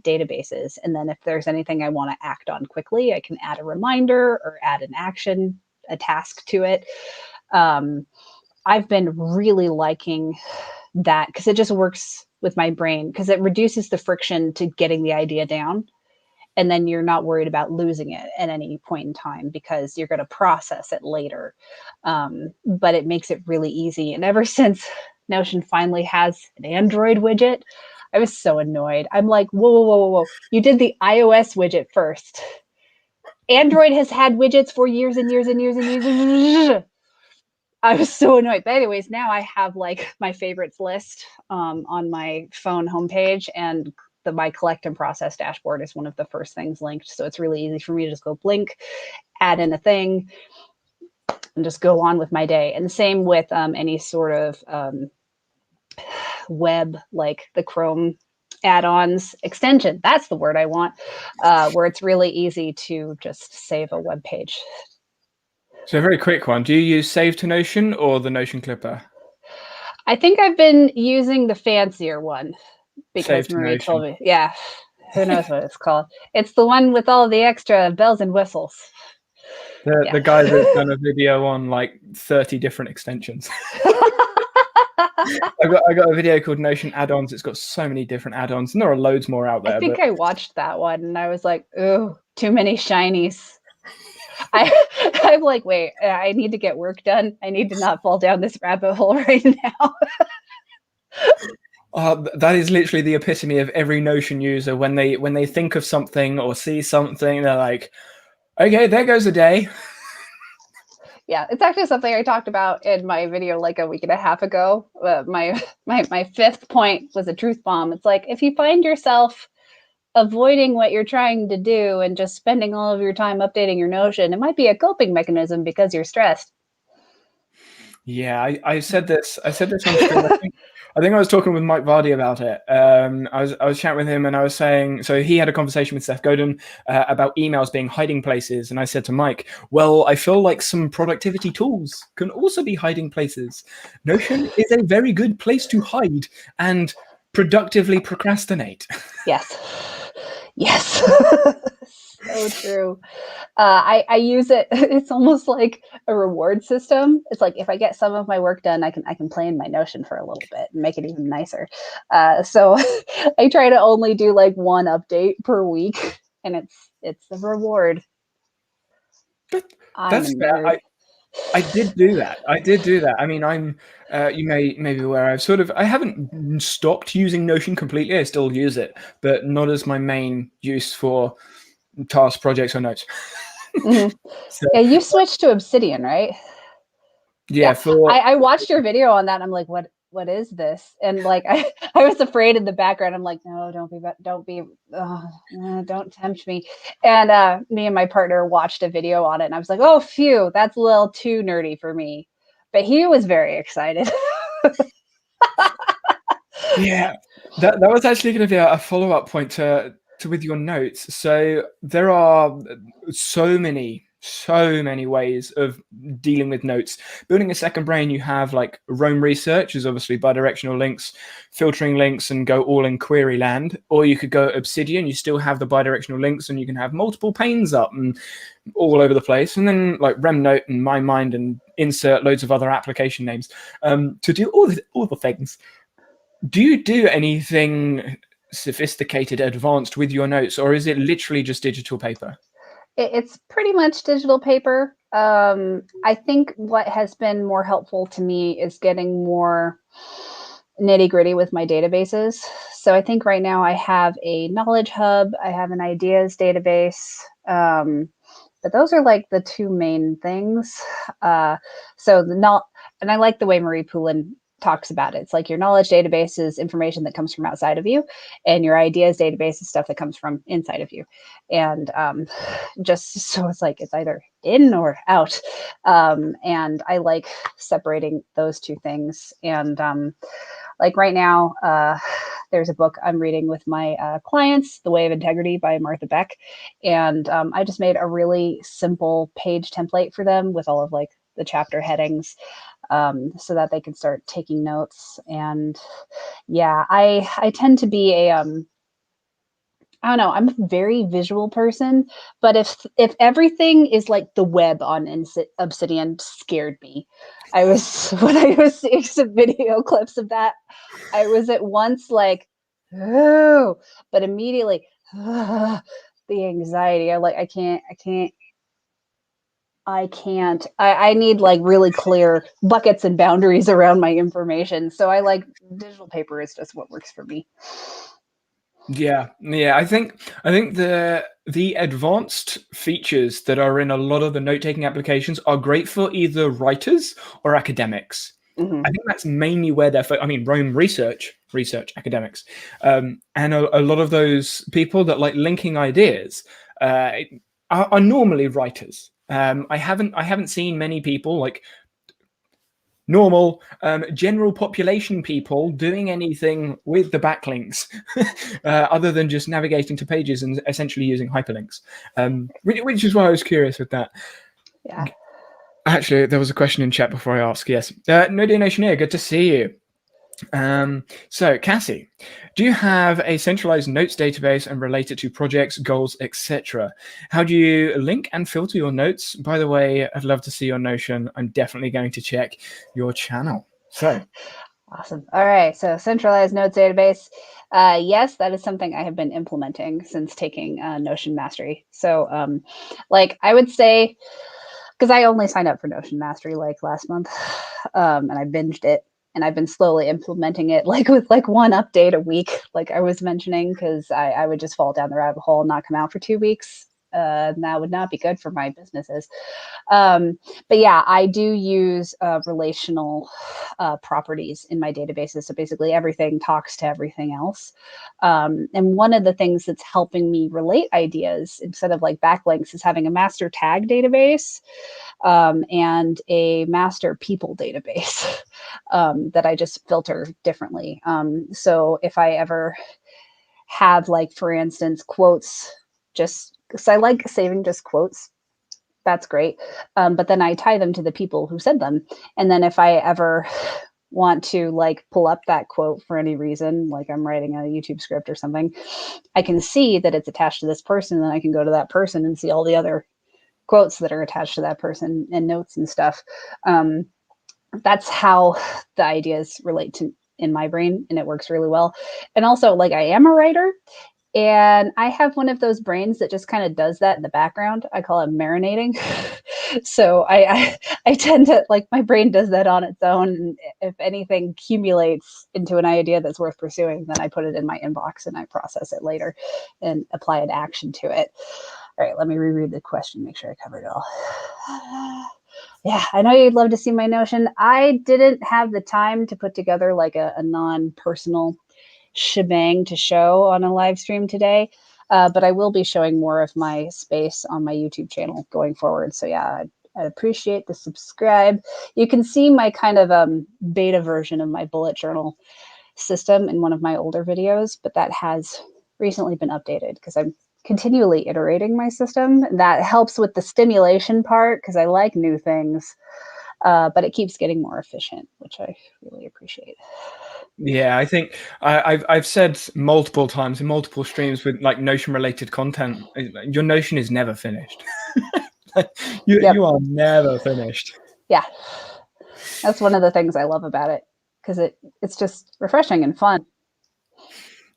databases. And then if there's anything I want to act on quickly, I can add a reminder or add an action, a task to it. I've been really liking that because it just works with my brain because it reduces the friction to getting the idea down. And then you're not worried about losing it at any point in time because you're going to process it later. But it makes it really easy. And ever since Notion finally has an Android widget, I was so annoyed. I'm like, whoa, whoa, whoa, whoa, whoa. You did the iOS widget first. Android has had widgets for years and years and years and years. I was so annoyed. But anyways, now I have like my favorites list on my phone homepage, and my collect and process dashboard is one of the first things linked. So it's really easy for me to just go blink, add in a thing, and just go on with my day. And the same with any sort of web, like the Chrome add-ons extension. That's the word I want, where it's really easy to just save a web page. So a very quick one. Do you use Save to Notion or the Notion Clipper? I think I've been using the fancier one because Marie told me. Yeah, who knows what it's called. It's the one with all the extra bells and whistles. The guy that's done a video on like 30 different extensions. I got a video called Notion Add-ons. It's got so many different add-ons, and there are loads more out there. I think I watched that one, and I was like, "Ooh, too many shinies." I'm like, wait, I need to get work done. I need to not fall down this rabbit hole right now. That is literally the epitome of every Notion user. When they think of something or see something, they're like, okay, there goes a day. Yeah, it's actually something I talked about in my video like a week and a half ago. My fifth point was a truth bomb. It's like, if you find yourself avoiding what you're trying to do and just spending all of your time updating your Notion, it might be a coping mechanism because you're stressed. Yeah, I said this. I said this on stream. I think I was talking with Mike Vardy about it. I was chatting with him, and I was saying, so he had a conversation with Seth Godin about emails being hiding places, and I said to Mike, well, I feel like some productivity tools can also be hiding places. Notion is a very good place to hide and productively procrastinate. Yes. Yes. So true. I use it. It's almost like a reward system. It's like if I get some of my work done, I can play in my Notion for a little bit and make it even nicer. So I try to only do like one update per week, and it's a reward. That's fair. I did do that. I mean, you may be aware. I haven't stopped using Notion completely. I still use it, but not as my main use for task projects or notes. Mm-hmm. So, yeah, you switched to Obsidian, right? Yeah. I watched your video on that. And I'm like, what is this? And like, I was afraid in the background. I'm like, no, don't tempt me. And me and my partner watched a video on it, and I was like, oh, phew, that's a little too nerdy for me. But he was very excited. Yeah, that was actually going to be a follow-up point to with your notes. So there are so many ways of dealing with notes. Building a second brain, you have like Roam Research is obviously bidirectional links, filtering links, and go all in query land. Or you could go Obsidian, you still have the bidirectional links, and you can have multiple panes up and all over the place. And then like RemNote and MyMind and insert loads of other application names to do all the things. Do you do anything sophisticated, advanced with your notes, or is it literally just digital paper? It's pretty much digital paper. I think what has been more helpful to me is getting more nitty gritty with my databases. So I think right now I have a knowledge hub, I have an ideas database, but those are like the two main things. And I like the way Marie Poulin talks about it. It's like your knowledge database is information that comes from outside of you, and your ideas database is stuff that comes from inside of you. And just so it's like it's either in or out. And I like separating those two things. And like right now, there's a book I'm reading with my clients, The Way of Integrity by Martha Beck. And I just made a really simple page template for them with all of like the chapter headings, so that they can start taking notes. And yeah, I tend to be a I don't know, I'm a very visual person, but if everything is like the web on Obsidian scared me. I was when I was seeing some video clips of that, I was at once like, oh, but immediately the anxiety. I need like really clear buckets and boundaries around my information. So I like digital paper is just what works for me. Yeah, yeah. I think the advanced features that are in a lot of the note-taking applications are great for either writers or academics. Mm-hmm. I think that's mainly where I mean, Rome research academics, and a lot of those people that like linking ideas are normally writers. I haven't seen many people like normal general population people doing anything with the backlinks other than just navigating to pages and essentially using hyperlinks, which is why I was curious with that. Yeah. Actually, there was a question in chat before I ask. Yes, Nodia Nationeer, good to see you. So Cassie, do you have a centralized notes database and relate it to projects, goals, etc.? How do you link and filter your notes? By the way, I'd love to see your Notion. I'm definitely going to check your channel. So Awesome. All right. So centralized notes database. Yes, that is something I have been implementing since taking Notion Mastery. So like I would say, because I only signed up for Notion Mastery like last month, and I binged it, and I've been slowly implementing it like with like one update a week, like I was mentioning, because I would just fall down the rabbit hole and not come out for 2 weeks. And that would not be good for my businesses. But yeah, I do use relational properties in my databases. So basically everything talks to everything else. And one of the things that's helping me relate ideas instead of like backlinks is having a master tag database, and a master people database that I just filter differently. So if I ever have like, for instance, quotes, just because I like saving just quotes, that's great. But then I tie them to the people who said them. And then if I ever want to like pull up that quote for any reason, like I'm writing a YouTube script or something, I can see that it's attached to this person. And then I can go to that person and see all the other quotes that are attached to that person and notes and stuff. That's how the ideas relate to in my brain, and it works really well. And also, like, I am a writer, and I have one of those brains that just kind of does that in the background. I call it marinating. So I tend to like my brain does that on its own. And if anything accumulates into an idea that's worth pursuing, then I put it in my inbox and I process it later and apply an action to it. All right, let me reread the question, make sure I covered it all. Yeah, I know you'd love to see my Notion. I didn't have the time to put together like a non-personal shebang to show on a live stream today, but I will be showing more of my space on my YouTube channel going forward. So yeah, I'd appreciate the subscribe. You can see my kind of beta version of my bullet journal system in one of my older videos, but that has recently been updated because I'm continually iterating my system. That helps with the stimulation part because I like new things, but it keeps getting more efficient, which I really appreciate. yeah, I think I've said multiple times in multiple streams with like Notion related content, your Notion is never finished. You are never finished. Yeah, that's one of the things I love about it because it's just refreshing and fun.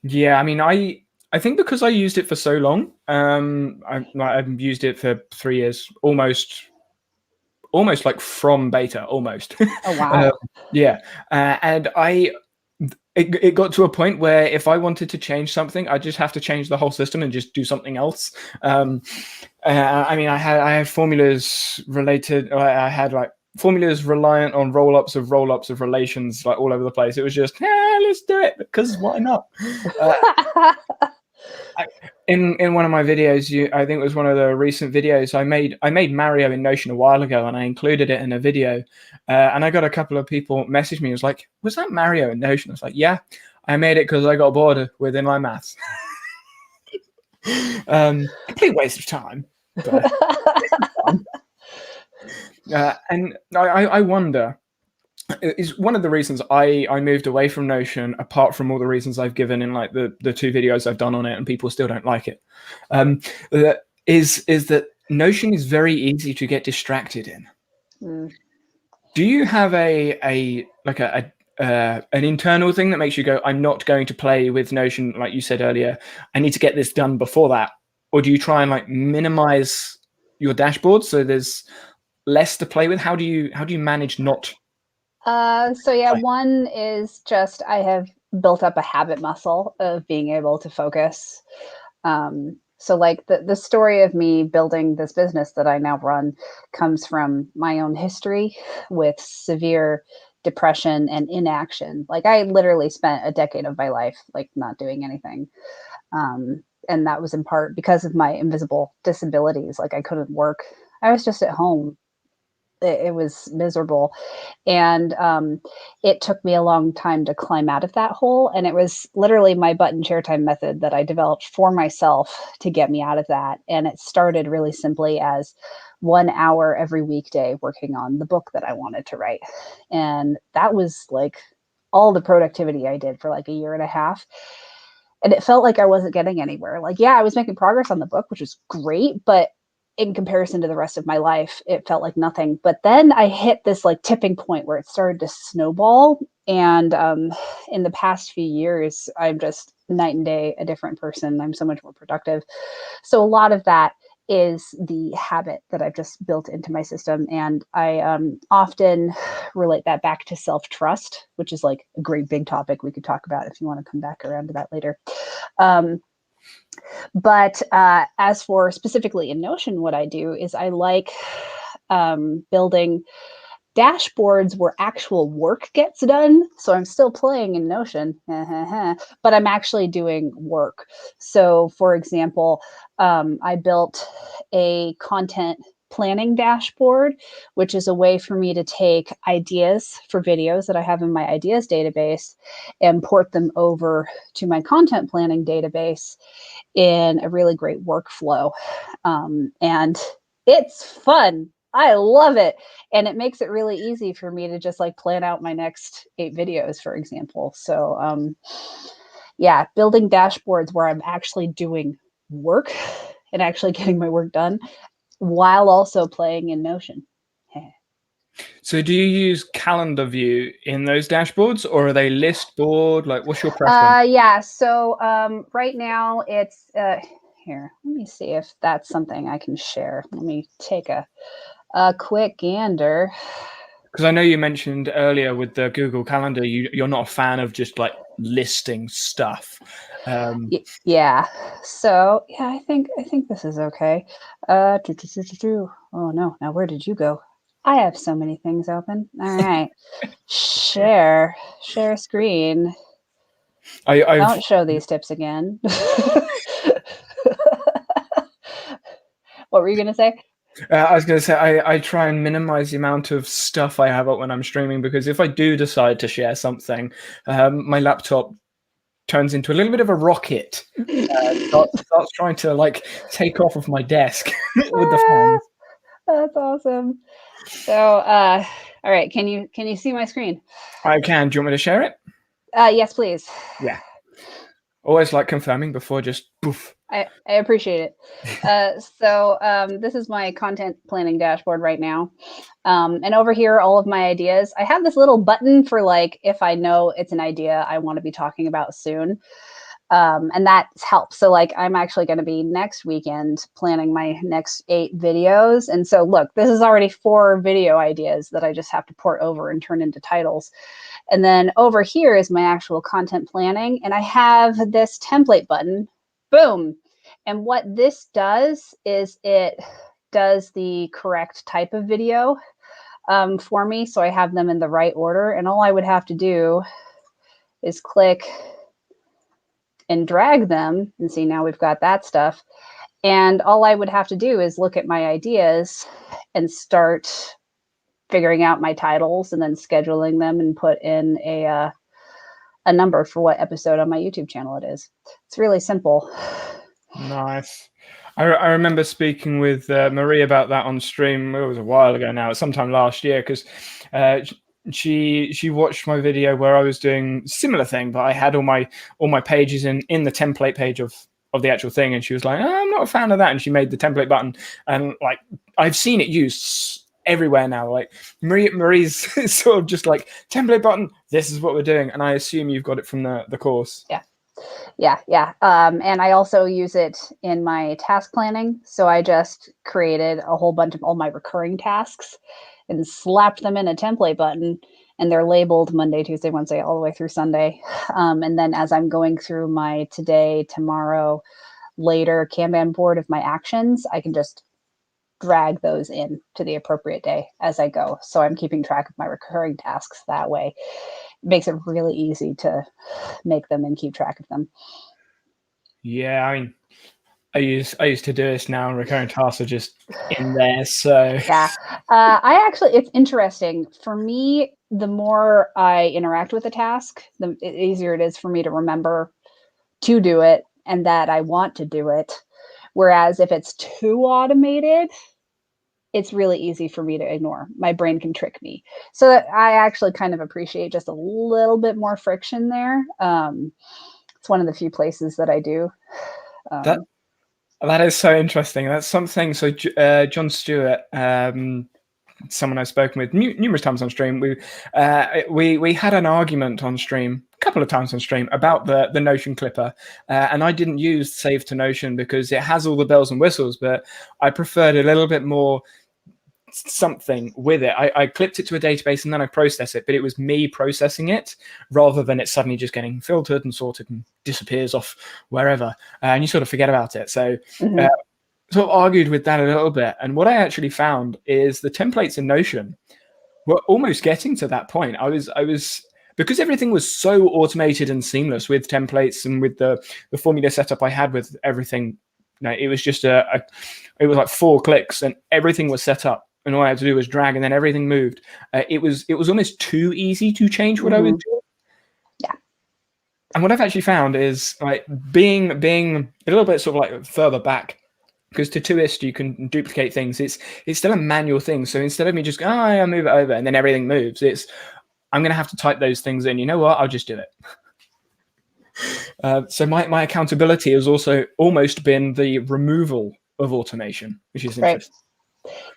Yeah, I mean, I think because I used it for so long, I've used it for 3 years, almost like from beta, almost. Oh wow! Yeah, and it got to a point where if I wanted to change something, I just have to change the whole system and just do something else. I mean, I had formulas related. I had like formulas reliant on roll-ups of relations, like all over the place. It was just, let's do it because why not? In one of my videos, I think it was one of the recent videos, I made Mario in Notion a while ago, and I included it in a video. And I got a couple of people message me. It was like, was that Mario in Notion? I was like, yeah, I made it because I got bored with inline maths. Complete waste of time. But and I wonder, is one of the reasons I moved away from Notion, apart from all the reasons I've given in like the 2 videos I've done on it and people still don't like it, is that Notion is very easy to get distracted in. Do you have an internal thing that makes you go, I'm not going to play with Notion, like you said earlier, I need to get this done before that? Or do you try and like minimize your dashboard so there's less to play with? How do you manage not? So yeah, one is just I have built up a habit muscle of being able to focus. So like the story of me building this business that I now run comes from my own history with severe depression and inaction. Like I literally spent a decade of my life like not doing anything. And that was in part because of my invisible disabilities. Like I couldn't work. I was just at home. It was miserable. And it took me a long time to climb out of that hole. And it was literally my button chair time method that I developed for myself to get me out of that. And it started really simply as 1 hour every weekday working on the book that I wanted to write. And that was like all the productivity I did for like a year and a half. And it felt like I wasn't getting anywhere. Like, yeah, I was making progress on the book, which was great, but in comparison to the rest of my life, it felt like nothing. But then I hit this like tipping point where it started to snowball. And in the past few years, I'm just night and day a different person. I'm so much more productive. So a lot of that is the habit that I've just built into my system. And I often relate that back to self-trust, which is like a great big topic we could talk about if you want to come back around to that later. But as for specifically in Notion, what I do is I like building dashboards where actual work gets done. So I'm still playing in Notion, but I'm actually doing work. So for example, I built a content planning dashboard, which is a way for me to take ideas for videos that I have in my ideas database and port them over to my content planning database in a really great workflow. And it's fun. I love it. And it makes it really easy for me to just like plan out my next 8 videos, for example. So yeah, building dashboards where I'm actually doing work and actually getting my work done while also playing in Notion. So do you use calendar view in those dashboards, or are they list board? Like, what's your preference? Yeah. So right now it's here. Let me see if that's something I can share. Let me take a quick gander. Because I know you mentioned earlier with the Google Calendar, you're not a fan of just like listing stuff. Yeah. So yeah, I think this is okay. Oh no! Now where did you go? I have so many things open. All right. Share screen. Don't show these tips again. What were you gonna say? I was going to say I try and minimize the amount of stuff I have up when I'm streaming, because if I do decide to share something, my laptop turns into a little bit of a rocket. Starts trying to like take off of my desk with the fans. That's awesome. So, all right, can you see my screen? I can. Do you want me to share it? Yes, please. Yeah. Always like confirming before just poof. I appreciate it. So this is my content planning dashboard right now. And over here, all of my ideas. I have this little button for like, if I know it's an idea I want to be talking about soon. And that helps. So like, I'm actually going to be next weekend planning my next 8 videos. And so look, this is already 4 video ideas that I just have to port over and turn into titles. And then over here is my actual content planning. And I have this template button, boom. And what this does is it does the correct type of video. for me, so I have them in the right order. And all I would have to do is click and drag them, and see, now we've got that stuff. And all I would have to do is look at my ideas and start figuring out my titles and then scheduling them and put in a number for what episode on my YouTube channel it is. It's really simple. Nice. I remember speaking with Marie about that on stream. It was a while ago now, sometime last year, because she watched my video where I was doing a similar thing, but I had all my pages in the template page of the actual thing, and she was like, oh, I'm not a fan of that, and she made the template button, and like I've seen it used everywhere now. Like Marie's sort of just like, template button, this is what we're doing, and I assume you've got it from the course. Yeah. And I also use it in my task planning. So I just created a whole bunch of all my recurring tasks and slapped them in a template button, and they're labeled Monday, Tuesday, Wednesday, all the way through Sunday. And then as I'm going through my today, tomorrow, later Kanban board of my actions, I can just drag those in to the appropriate day as I go. So I'm keeping track of my recurring tasks that way. It makes it really easy to make them and keep track of them. Yeah, I mean, I used to do this now, and recurring tasks are just in there. So yeah, it's interesting for me. The more I interact with a task, the easier it is for me to remember to do it and that I want to do it. Whereas if it's too automated, it's really easy for me to ignore. My brain can trick me. So I actually kind of appreciate just a little bit more friction there. It's one of the few places that I do. That is so interesting. That's something. So John Stewart, someone I've spoken with numerous times on stream, we had an argument on stream a couple of times on stream about the Notion clipper, and I didn't use Save to Notion because it has all the bells and whistles, but I preferred a little bit more something with it. I clipped it to a database and then I process it, but it was me processing it rather than it suddenly just getting filtered and sorted and disappears off wherever, and you sort of forget about it. So sort of argued with that a little bit, and what I actually found is the templates in Notion were almost getting to that point. I was because everything was so automated and seamless with templates and with the formula setup I had with everything. It was just it was like 4 clicks and everything was set up, and all I had to do was drag, and then everything moved. It was almost too easy to change what I was doing. Yeah. And what I've actually found is, like, being a little bit sort of like further back, because to Todoist you can duplicate things. It's still a manual thing. So instead of me just going, I move it over and then everything moves, I'm going to have to type those things in. You know what? I'll just do it. So my accountability has also almost been the removal of automation, which is interesting. Right.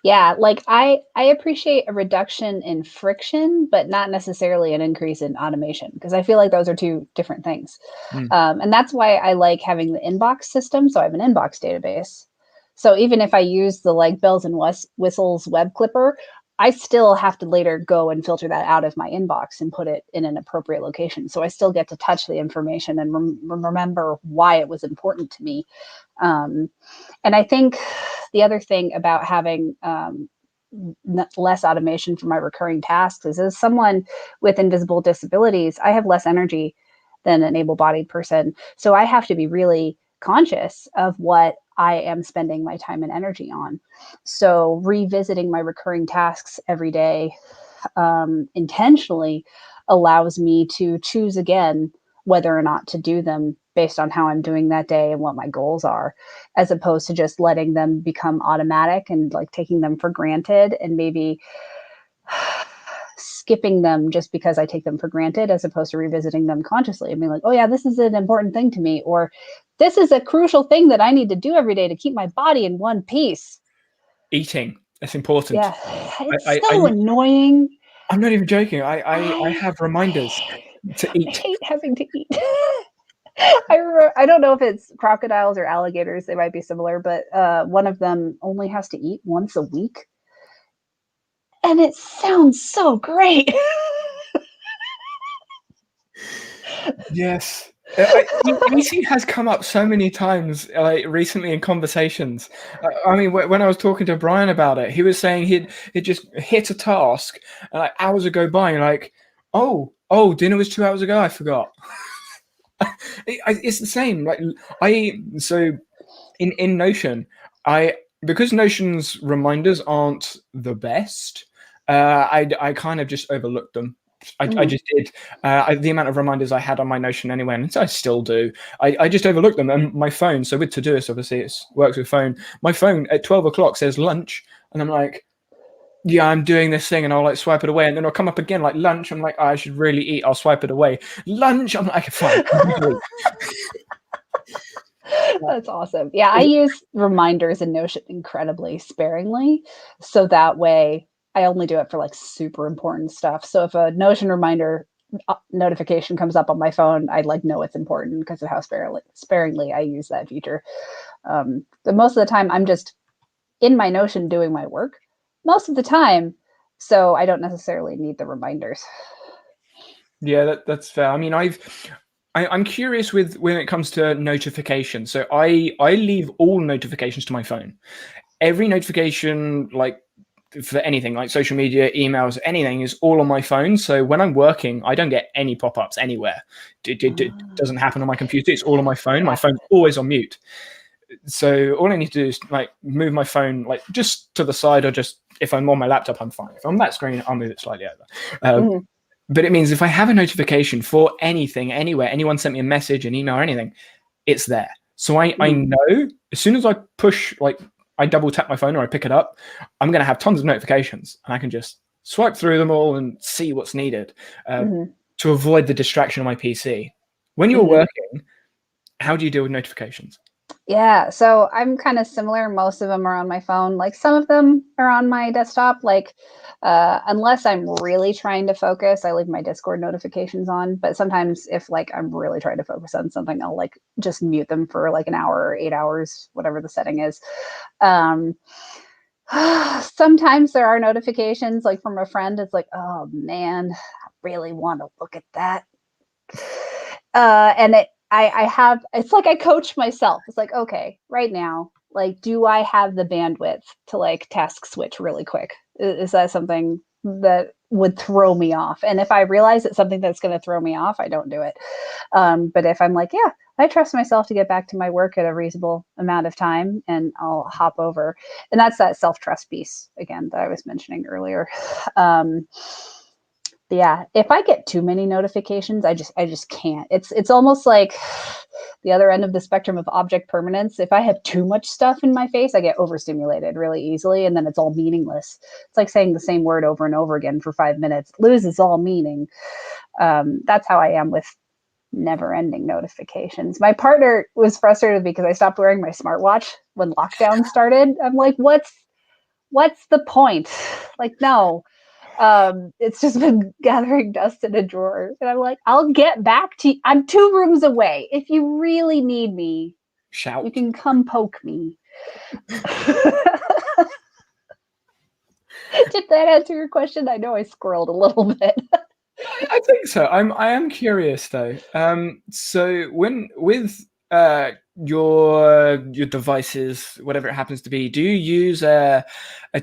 Yeah, like I appreciate a reduction in friction, but not necessarily an increase in automation, because I feel like those are two different things. And that's why I like having the inbox system. So I have an inbox database. So even if I use the like bells and whistles web clipper, I still have to later go and filter that out of my inbox and put it in an appropriate location. So I still get to touch the information and remember why it was important to me. And I think the other thing about having less automation for my recurring tasks is, as someone with invisible disabilities, I have less energy than an able-bodied person. So I have to be really conscious of what I am spending my time and energy on. So revisiting my recurring tasks every day intentionally allows me to choose again whether or not to do them based on how I'm doing that day and what my goals are, as opposed to just letting them become automatic and like taking them for granted and maybe skipping them just because I take them for granted, as opposed to revisiting them consciously and being like, oh yeah, this is an important thing to me, or this is a crucial thing that I need to do every day to keep my body in one piece. Eating, that's important. Yeah, it's so annoying. I'm not even joking. I have reminders to eat. I hate having to eat. I don't know if it's crocodiles or alligators. They might be similar, but one of them only has to eat once a week. And it sounds so great. Yes. Eating has come up so many times, like recently in conversations. I mean, when I was talking to Brian about it, he was saying he'd just hit a task, and like hours would go by, and like, oh, dinner was 2 hours ago. I forgot. It's the same. Like so in Notion, because Notion's reminders aren't the best. I kind of just overlooked them. I just did. The amount of reminders I had on my Notion anyway, and I still do. I just overlooked them. And my phone, so with Todoist, obviously it works with phone. My phone at 12 o'clock says lunch, and I'm like, yeah, I'm doing this thing, and I'll like swipe it away, and then I'll come up again like lunch. I'm like, oh, I should really eat. I'll swipe it away. Lunch. I'm like, fine. That's awesome. Yeah, I use reminders in Notion incredibly sparingly. So that way I only do it for like super important stuff. So if a Notion reminder notification comes up on my phone, I like know it's important because of how sparingly I use that feature. But most of the time I'm just in my Notion doing my work most of the time. So I don't necessarily need the reminders. Yeah, that's fair. I mean, I'm curious with when it comes to notifications. So I leave all notifications to my phone. Every notification, like for anything, like social media, emails, anything, is all on my phone. So when I'm working, I don't get any pop-ups anywhere. It doesn't happen on my computer. It's all on my phone. My phone's always on mute. So all I need to do is like move my phone like just to the side, or just if I'm on my laptop, I'm fine. If I'm on that screen, I'll move it slightly over. But it means if I have a notification for anything, anywhere, anyone sent me a message, an email, or anything, it's there. So I know as soon as I push, like I double tap my phone or I pick it up, I'm going to have tons of notifications, and I can just swipe through them all and see what's needed to avoid the distraction on my PC. When you're working, how do you deal with notifications? Yeah, so I'm kind of similar. Most of them are on my phone. Like some of them are on my desktop. Like unless I'm really trying to focus, I leave my Discord notifications on. But sometimes if like I'm really trying to focus on something, I'll like just mute them for like an hour or 8 hours, whatever the setting is. Sometimes there are notifications like from a friend. It's like, oh man, I really want to look at that. And I have, it's like I coach myself. It's like, okay, right now, like, do I have the bandwidth to like task switch really quick? Is that something that would throw me off? And if I realize it's something that's going to throw me off, I don't do it. But if I'm like, yeah, I trust myself to get back to my work at a reasonable amount of time, and I'll hop over. And that's that self-trust piece again that I was mentioning earlier. Yeah, if I get too many notifications, I just can't. It's almost like the other end of the spectrum of object permanence. If I have too much stuff in my face, I get overstimulated really easily, and then it's all meaningless. It's like saying the same word over and over again for 5 minutes. It loses all meaning. That's how I am with never-ending notifications. My partner was frustrated because I stopped wearing my smartwatch when lockdown started. I'm like, what's the point? Like, no. It's just been gathering dust in a drawer. And I'm like, I'll get back to you. I'm 2 rooms away. If you really need me, Shout. You can come poke me. Did that answer your question? I know I squirreled a little bit. I think so. I am curious though. So when with your devices, whatever it happens to be, do you use a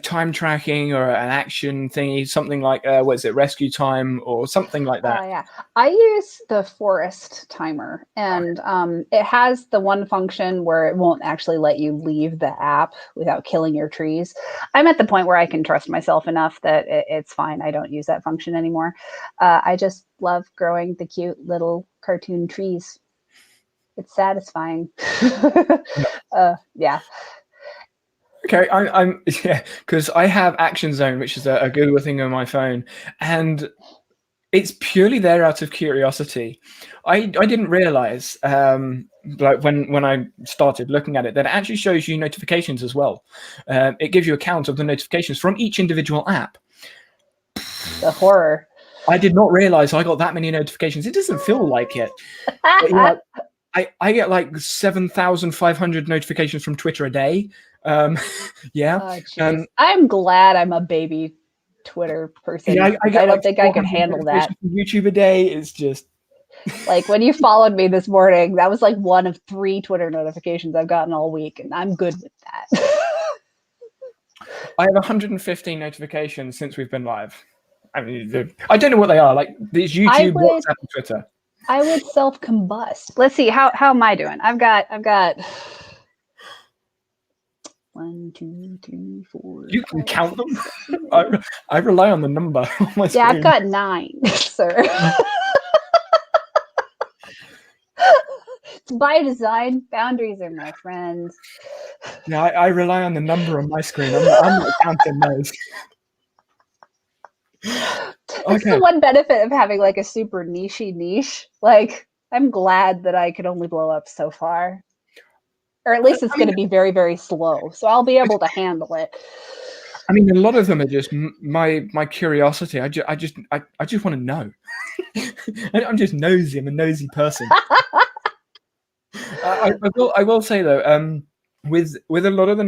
time tracking or an action thingy, something like what is it, rescue time or something like that? Yeah, I use the forest timer, and it has the one function where it won't actually let you leave the app without killing your trees. I'm at the point where I can trust myself enough that it's fine. I don't use that function anymore. I just love growing the cute little cartoon trees. It's satisfying. Yeah. Okay, I'm yeah, because I have Action Zone, which is a Google thing on my phone, and it's purely there out of curiosity. I didn't realize, like when I started looking at it, that it actually shows you notifications as well. It gives you a count of the notifications from each individual app. The horror. I did not realize I got that many notifications. It doesn't feel like it. But, you know, I get like 7,500 notifications from Twitter a day. Yeah. I'm glad I'm a baby Twitter person. Yeah, I get I don't like think I could handle that. YouTube a day is just Like when you followed me this morning, that was like one of 3 Twitter notifications I've gotten all week, and I'm good with that. I have 115 notifications since we've been live. I mean, I don't know what they are. Like these YouTube, WhatsApp, and Twitter. I would self-combust. Let's see, how am I doing? I've got 1, 2, 3, 4. You can count them. I rely on the number on my screen. Yeah, I've got 9, sir. It's by design. Boundaries are my friends. No, I rely on the number on my screen. I'm not counting those. That's the one benefit of having like a super niche. Like, I'm glad that I could only blow up so far. Or at least it's going to be very, very slow. So I'll be able to handle it. I mean, a lot of them are just my curiosity. I just want to know. I'm just nosy. I'm a nosy person. I will say though, with a lot of the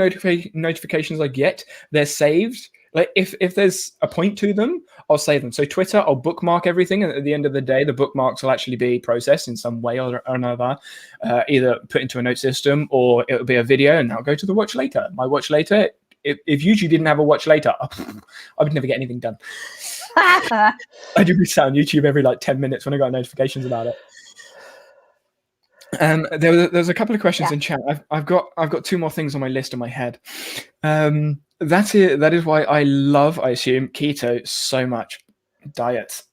notifications I get, they're saved. Like if there's a point to them, I'll save them. So Twitter, I'll bookmark everything, and at the end of the day, the bookmarks will actually be processed in some way or another, either put into a note system or it'll be a video, and I'll go to the watch later. My watch later. If YouTube didn't have a watch later, I would never get anything done. I do reset on YouTube every like 10 minutes when I got notifications about it. There's a couple of questions in chat. I've got 2 more things on my list in my head. That is why I love, I assume, keto so much. Diets,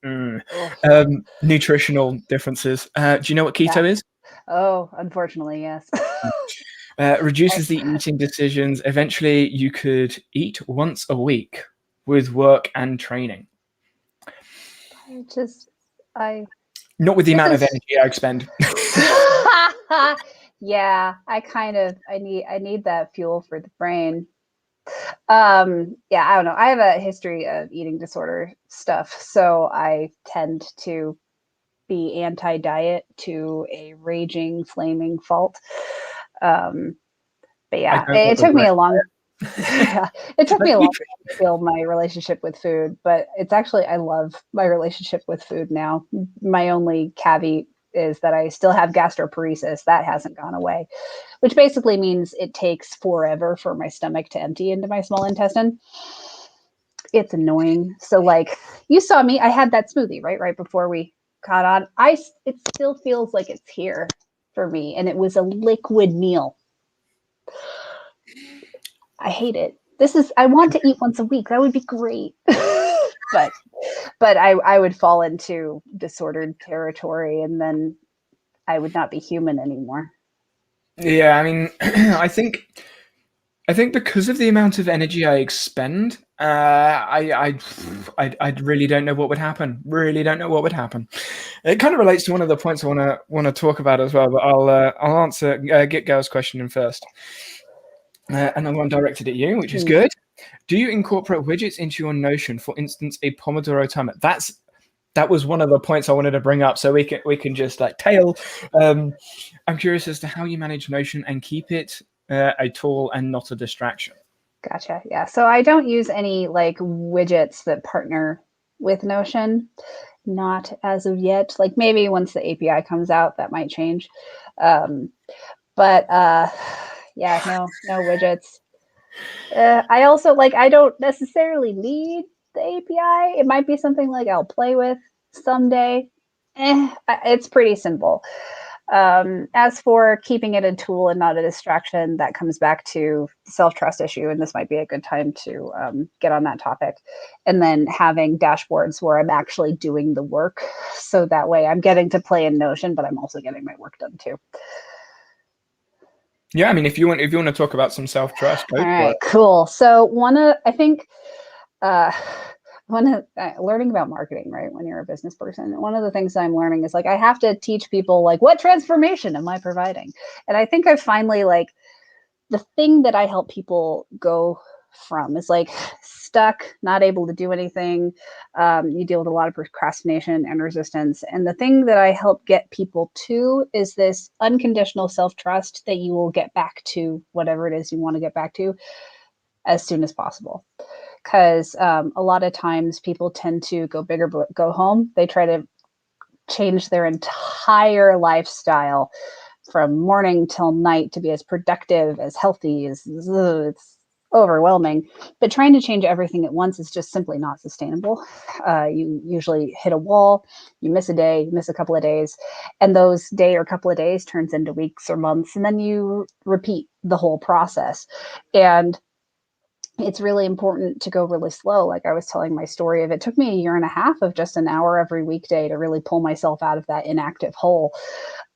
nutritional differences. Do you know what keto is? Oh, unfortunately, yes. Reduces the eating decisions. Eventually, you could eat once a week with work and training. Not with the amount of energy I expend. Yeah, I need that fuel for the brain. I don't know. I have a history of eating disorder stuff, so I tend to be anti-diet to a raging, flaming fault. But yeah, it took me a long it took me a long time to build my relationship with food, but it's actually, I love my relationship with food now. My only caveat is that I still have gastroparesis. That hasn't gone away, which basically means it takes forever for my stomach to empty into my small intestine. It's annoying. So like you saw me, I had that smoothie right before we caught on. It still feels like it's here for me, and it was a liquid meal. I hate it. I want to eat once a week. That would be great. but I would fall into disordered territory, and then I would not be human anymore. Yeah, I mean, I think because of the amount of energy I expend, I really don't know what would happen. Really don't know what would happen. It kind of relates to one of the points I want to talk about as well. But I'll answer Get Girl's question in first. Another one directed at you, which is good. Do you incorporate widgets into your Notion? For instance, a Pomodoro timer. That was one of the points I wanted to bring up, so we can just like tail. I'm curious as to how you manage Notion and keep it a tool and not a distraction. Gotcha. Yeah. So I don't use any like widgets that partner with Notion. Not as of yet. Like maybe once the API comes out, that might change. Yeah, no widgets. I also I don't necessarily need the API. It might be something like I'll play with someday. It's pretty simple. As for keeping it a tool and not a distraction, that comes back to the self-trust issue, and this might be a good time to get on that topic. And then having dashboards where I'm actually doing the work, so that way I'm getting to play in Notion, but I'm also getting my work done too. Yeah, I mean, if you want to talk about some self-trust, go. All right, cool. So learning about marketing, right? When you're a business person, one of the things I'm learning is I have to teach people what transformation am I providing? And I think I finally the thing that I help people go from is stuck, not able to do anything. You deal with a lot of procrastination and resistance. And the thing that I help get people to is this unconditional self-trust that you will get back to whatever it is you want to get back to as soon as possible. Because a lot of times people tend to go big or go home. They try to change their entire lifestyle from morning till night to be as productive, as healthy as it's overwhelming. But trying to change everything at once is just simply not sustainable. You usually hit a wall, you miss a day, you miss a couple of days, and those day or couple of days turns into weeks or months, and then you repeat the whole process. And it's really important to go really slow. Like I was telling my story of, it took me a year and a half of just an hour every weekday to really pull myself out of that inactive hole.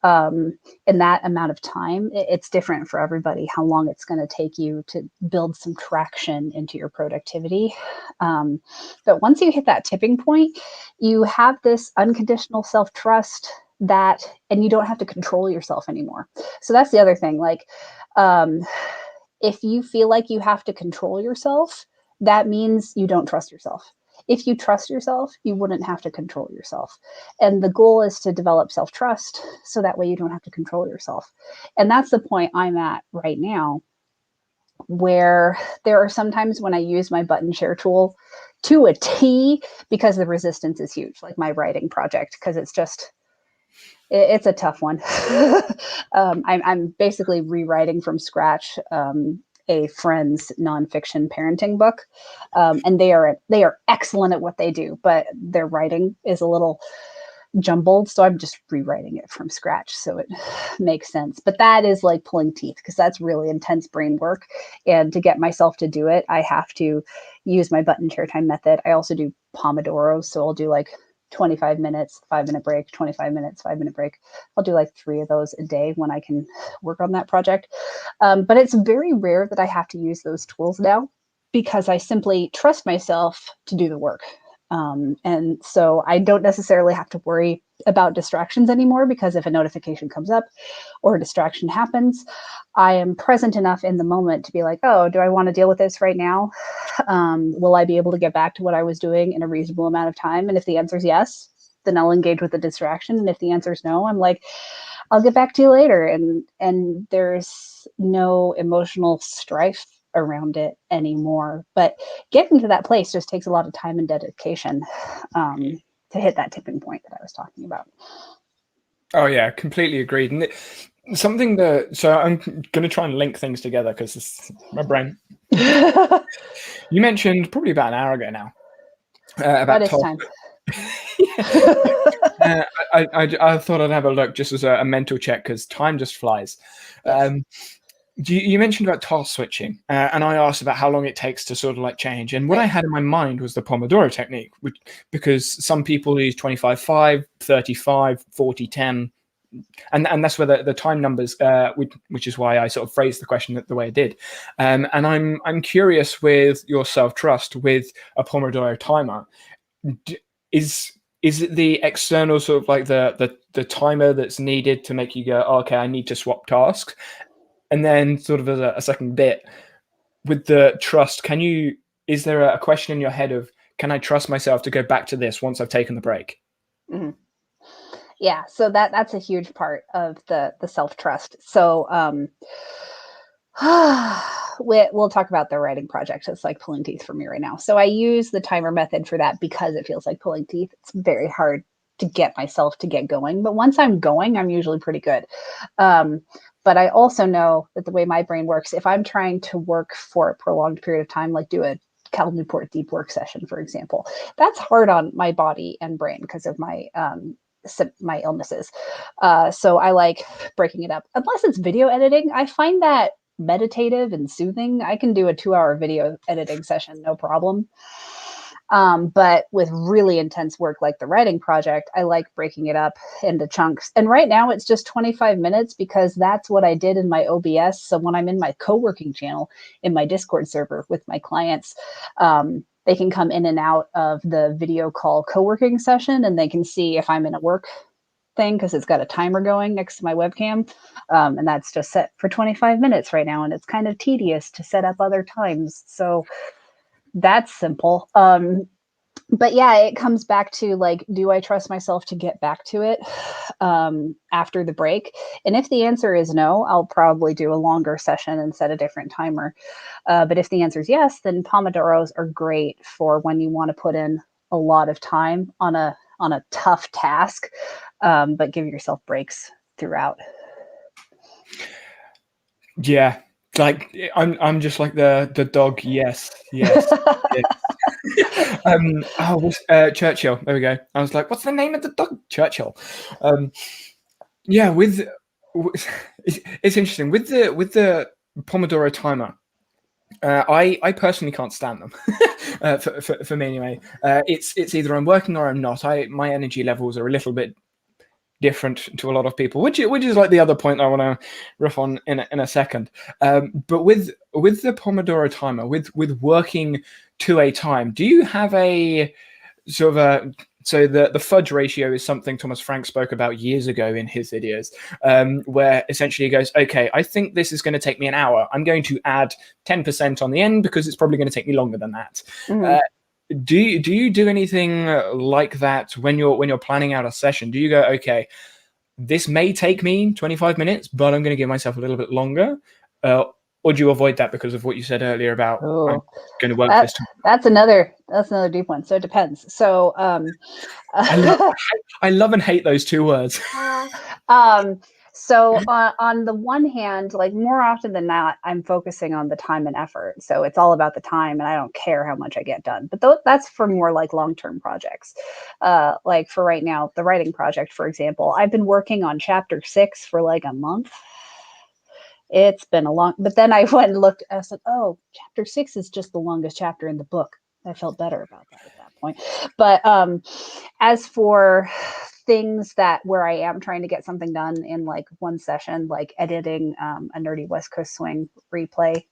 In that amount of time, it's different for everybody how long it's going to take you to build some traction into your productivity. But once you hit that tipping point, you have this unconditional self-trust that, and you don't have to control yourself anymore. So that's the other thing. Like, if you feel like you have to control yourself, that means you don't trust yourself. If you trust yourself, you wouldn't have to control yourself. And the goal is to develop self-trust so that way you don't have to control yourself. And that's the point I'm at right now, where there are some times when I use my button share tool to a T because the resistance is huge, like my writing project, because it's a tough one. I'm basically rewriting from scratch a friend's nonfiction parenting book, and they are excellent at what they do, but their writing is a little jumbled, so I'm just rewriting it from scratch so it makes sense. But that is like pulling teeth, because that's really intense brain work, and to get myself to do it, I have to use my button share time method. I also do Pomodoros, so I'll do like 25 minutes, 5-minute break, 25 minutes, 5-minute break. I'll do like 3 of those a day when I can work on that project. But it's very rare that I have to use those tools now, because I simply trust myself to do the work. And so I don't necessarily have to worry about distractions anymore, because if a notification comes up or a distraction happens, I am present enough in the moment to be like, oh, do I want to deal with this right now? Will I be able to get back to what I was doing in a reasonable amount of time? And if the answer is yes, then I'll engage with the distraction. And if the answer is no, I'm like, I'll get back to you later. And there's no emotional strife around it anymore. But getting to that place just takes a lot of time and dedication to hit that tipping point that I was talking about. Oh yeah, completely agreed. And something that, so I'm going to try and link things together because this is my brain. You mentioned probably about an hour ago now about time. I thought I'd have a look just as a mental check, because time just flies. Yes. You mentioned about task switching, and I asked about how long it takes to sort of like change. And what I had in my mind was the Pomodoro technique, because some people use 25-5, 35, 40-10. And that's where the time numbers, which is why I sort of phrased the question the way I did. And I'm curious with your self-trust with a Pomodoro timer. Is it the external sort of like the timer that's needed to make you go, oh, okay, I need to swap tasks? And then sort of as a second bit with the trust, is there a question in your head of, can I trust myself to go back to this once I've taken the break? Mm-hmm. Yeah, so that's a huge part of the self-trust. So we'll talk about the writing project. It's like pulling teeth for me right now. So I use the timer method for that because it feels like pulling teeth. It's very hard to get myself to get going, but once I'm going, I'm usually pretty good. But I also know that the way my brain works, if I'm trying to work for a prolonged period of time, like do a Cal Newport deep work session, for example, that's hard on my body and brain because of my illnesses. So I like breaking it up. Unless it's video editing, I find that meditative and soothing. I can do a 2-hour video editing session, no problem. But with really intense work like the writing project, I like breaking it up into chunks. And right now it's just 25 minutes because that's what I did in my OBS. So when I'm in my co-working channel in my Discord server with my clients, they can come in and out of the video call co-working session, and they can see if I'm in a work thing because it's got a timer going next to my webcam. And that's just set for 25 minutes right now. And it's kind of tedious to set up other times. So that's simple. But yeah, it comes back to like, do I trust myself to get back to it after the break? And if the answer is no, I'll probably do a longer session and set a different timer. But if the answer is yes, then Pomodoros are great for when you want to put in a lot of time on a on a tough task, but give yourself breaks throughout. Yeah, like I'm just like the dog. Yes, yes, yes. Churchill. There we go. I was like, what's the name of the dog? Churchill. Yeah, it's interesting with the Pomodoro timer. I personally can't stand them. For me anyway. It's either I'm working or I'm not. My energy levels are a little bit different to a lot of people, which is like the other point I want to riff on in a second. But with the Pomodoro timer, with working to a time, do you have a sort of so the fudge ratio is something Thomas Frank spoke about years ago in his videos, where essentially he goes, okay, I think this is going to take me an hour. I'm going to add 10% on the end because it's probably going to take me longer than that. Do you do anything like that when you're planning out a session? Do you go, okay, this may take me 25 minutes, but I'm going to give myself a little bit longer? Or do you avoid that because of what you said earlier about I'm going to work this time? That's another deep one. So it depends. So I love and hate those two words. So on the one hand, like more often than not, I'm focusing on the time and effort. So it's all about the time, and I don't care how much I get done. But that's for more like long-term projects. Like for right now, the writing project, for example, I've been working on chapter 6 for like a month. It's been a long, but then I went and looked, I said, oh, chapter 6 is just the longest chapter in the book. I felt better about that at that point. But as for things where I am trying to get something done in like one session, like editing a Nerdy West Coast Swing replay,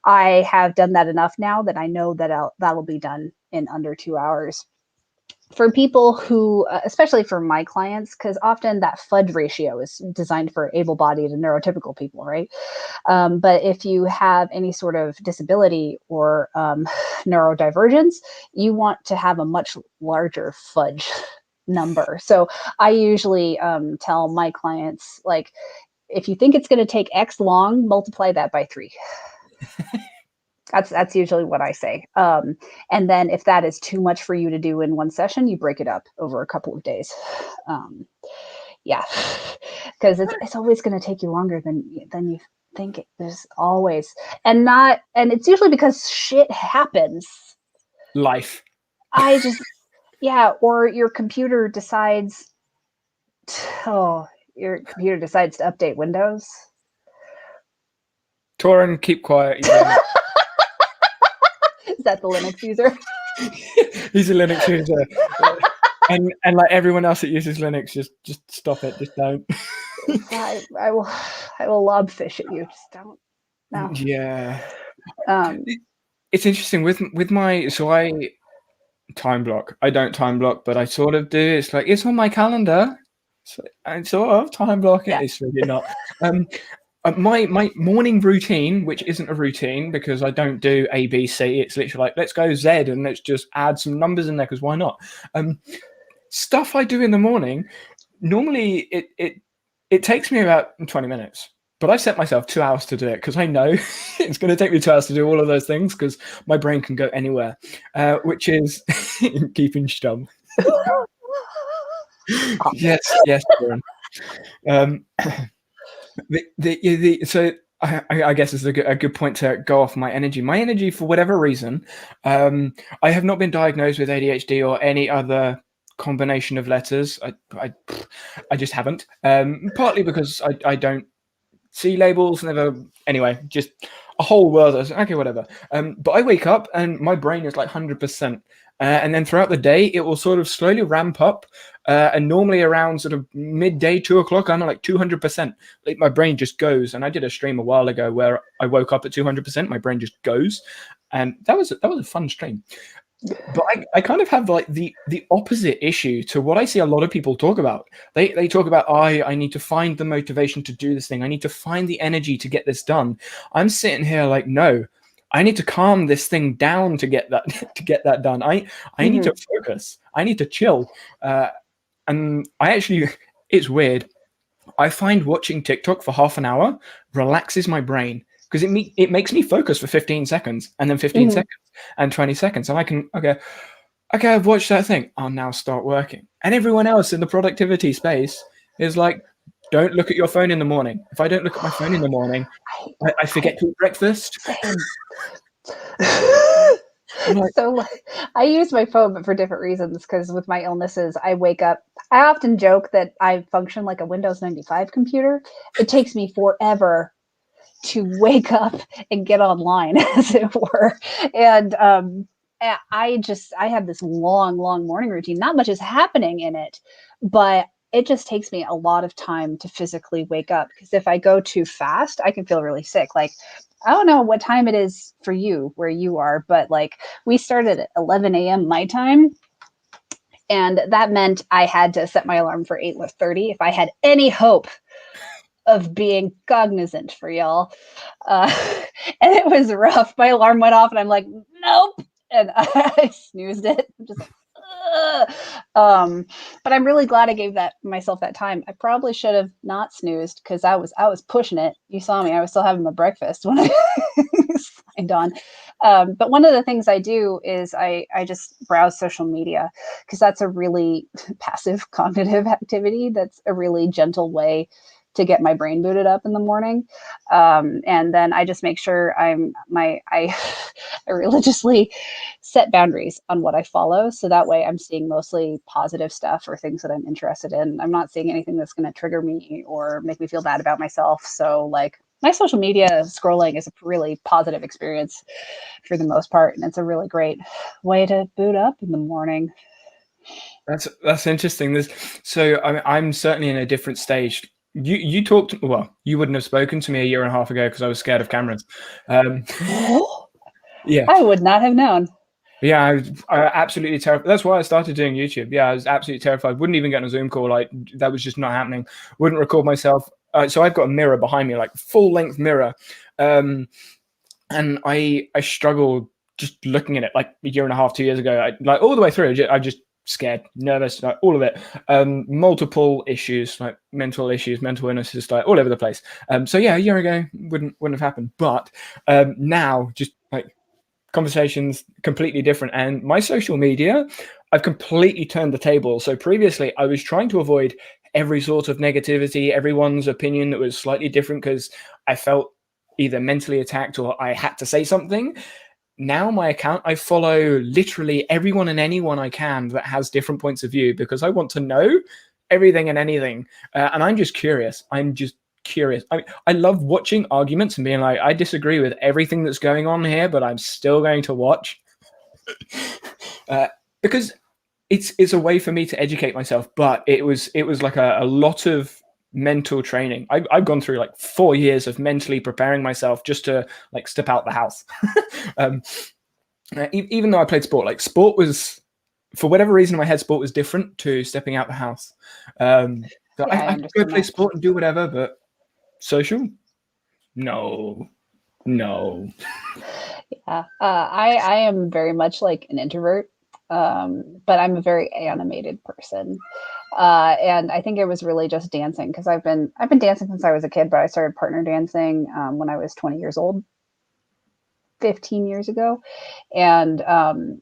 I have done that enough now that I know that that'll be done in under 2 hours. For people who, especially for my clients, because often that fudge ratio is designed for able-bodied and neurotypical people, right? But if you have any sort of disability or neurodivergence, you want to have a much larger fudge number. So I usually tell my clients, like, if you think it's going to take X long, multiply that by 3. That's usually what I say. And then if that is too much for you to do in one session, you break it up over a couple of days. Yeah, because it's always going to take you longer than you think. There's always, and it's usually because shit happens. Life. Or your computer decides to update Windows. Torin, keep quiet. Is that the Linux user? He's a Linux user. And like everyone else that uses Linux, just stop it. Just don't. I will lob fish at you. Just don't. No. Yeah. It's interesting with my I time block. I don't time block, but I sort of do. It's like it's on my calendar. So I sort of time block it. Yeah. It's really not. My morning routine, which isn't a routine because I don't do A, B, C. It's literally like, let's go Z and let's just add some numbers in there because why not? Stuff I do in the morning, normally it takes me about 20 minutes, but I set myself 2 hours to do it because I know it's going to take me 2 hours to do all of those things because my brain can go anywhere, which is keeping stum. Yes, Aaron. So I guess it's a good point to go off my energy. My energy, for whatever reason, I have not been diagnosed with ADHD or any other combination of letters. I just haven't. Partly because I don't see labels. Never. Anyway, just a whole world of okay, whatever. But I wake up and my brain is like 100%. And then throughout the day, it will sort of slowly ramp up. And normally around sort of midday, 2 o'clock, I'm like 200%. Like my brain just goes. And I did a stream a while ago where I woke up at 200%. My brain just goes, and that was a fun stream. But I kind of have like the opposite issue to what I see a lot of people talk about. They talk about I need to find the motivation to do this thing. I need to find the energy to get this done. I'm sitting here like, no. I need to calm this thing down to get that done. I need to focus. I need to chill. And it's weird. I find watching TikTok for half an hour relaxes my brain because it makes me focus for 15 seconds and then 15 seconds and 20 seconds. And okay, I've watched that thing. I'll now start working. And everyone else in the productivity space is like, don't look at your phone in the morning. If I don't look at my phone in the morning, I forget to eat breakfast. Same. Like, So like, I use my phone, but for different reasons. Because with my illnesses, I wake up. I often joke that I function like a Windows 95 computer. It takes me forever to wake up and get online, as it were. And I have this long, long morning routine. Not much is happening in it, but it just takes me a lot of time to physically wake up. Because if I go too fast, I can feel really sick. Like, I don't know what time it is for you where you are, but like we started at 11 a.m. my time. And that meant I had to set my alarm for 8:30 if I had any hope of being cognizant for y'all. Uh, and it was rough. My alarm went off and I'm like, nope. And I snoozed it. I'm just like, ugh. But I'm really glad I gave myself that time. I probably should have not snoozed because I was pushing it. You saw me. I was still having my breakfast when I signed on. But one of the things I do is I just browse social media because that's a really passive cognitive activity. That's a really gentle way to get my brain booted up in the morning. And then I just make sure I religiously set boundaries on what I follow. So that way I'm seeing mostly positive stuff or things that I'm interested in. I'm not seeing anything that's going to trigger me or make me feel bad about myself. So like my social media scrolling is a really positive experience for the most part. And it's a really great way to boot up in the morning. that's interesting. So I'm certainly in a different stage. You talked, well, you wouldn't have spoken to me a year and a half ago because I was scared of cameras. Yeah. I would not have known. Yeah, I absolutely terrified. That's why I started doing YouTube. Yeah, I was absolutely terrified. Wouldn't even get on a Zoom call. Like that was just not happening. Wouldn't record myself. So I've got a mirror behind me, like full length mirror, and I struggled just looking at it like a year and a half, 2 years ago. Like all the way through, I just scared, nervous, like all of it. Multiple issues, like mental issues, mental illnesses, like all over the place. So yeah, a year ago wouldn't have happened, but now just like conversations completely different. And my social media, I've completely turned the table. So previously I was trying to avoid every sort of negativity, everyone's opinion that was slightly different because I felt either mentally attacked or I had to say something. Now my account, I follow literally everyone and anyone I can that has different points of view because I want to know everything and anything. And I'm just curious. I'm just curious. I love watching arguments and being like, I disagree with everything that's going on here, but I'm still going to watch because it's a way for me to educate myself. But it was like a lot of mental training. I've gone through like 4 years of mentally preparing myself just to like step out the house. Even though I played sport, like sport was, for whatever reason in my head, sport was different to stepping out the house. So Yeah, I could go play sport and do whatever, but social? No. Yeah, I am very much like an introvert, but I'm a very animated person, and I think it was really just dancing because I've been dancing since I was a kid, but I started partner dancing when I was 20 years old, 15 years ago, and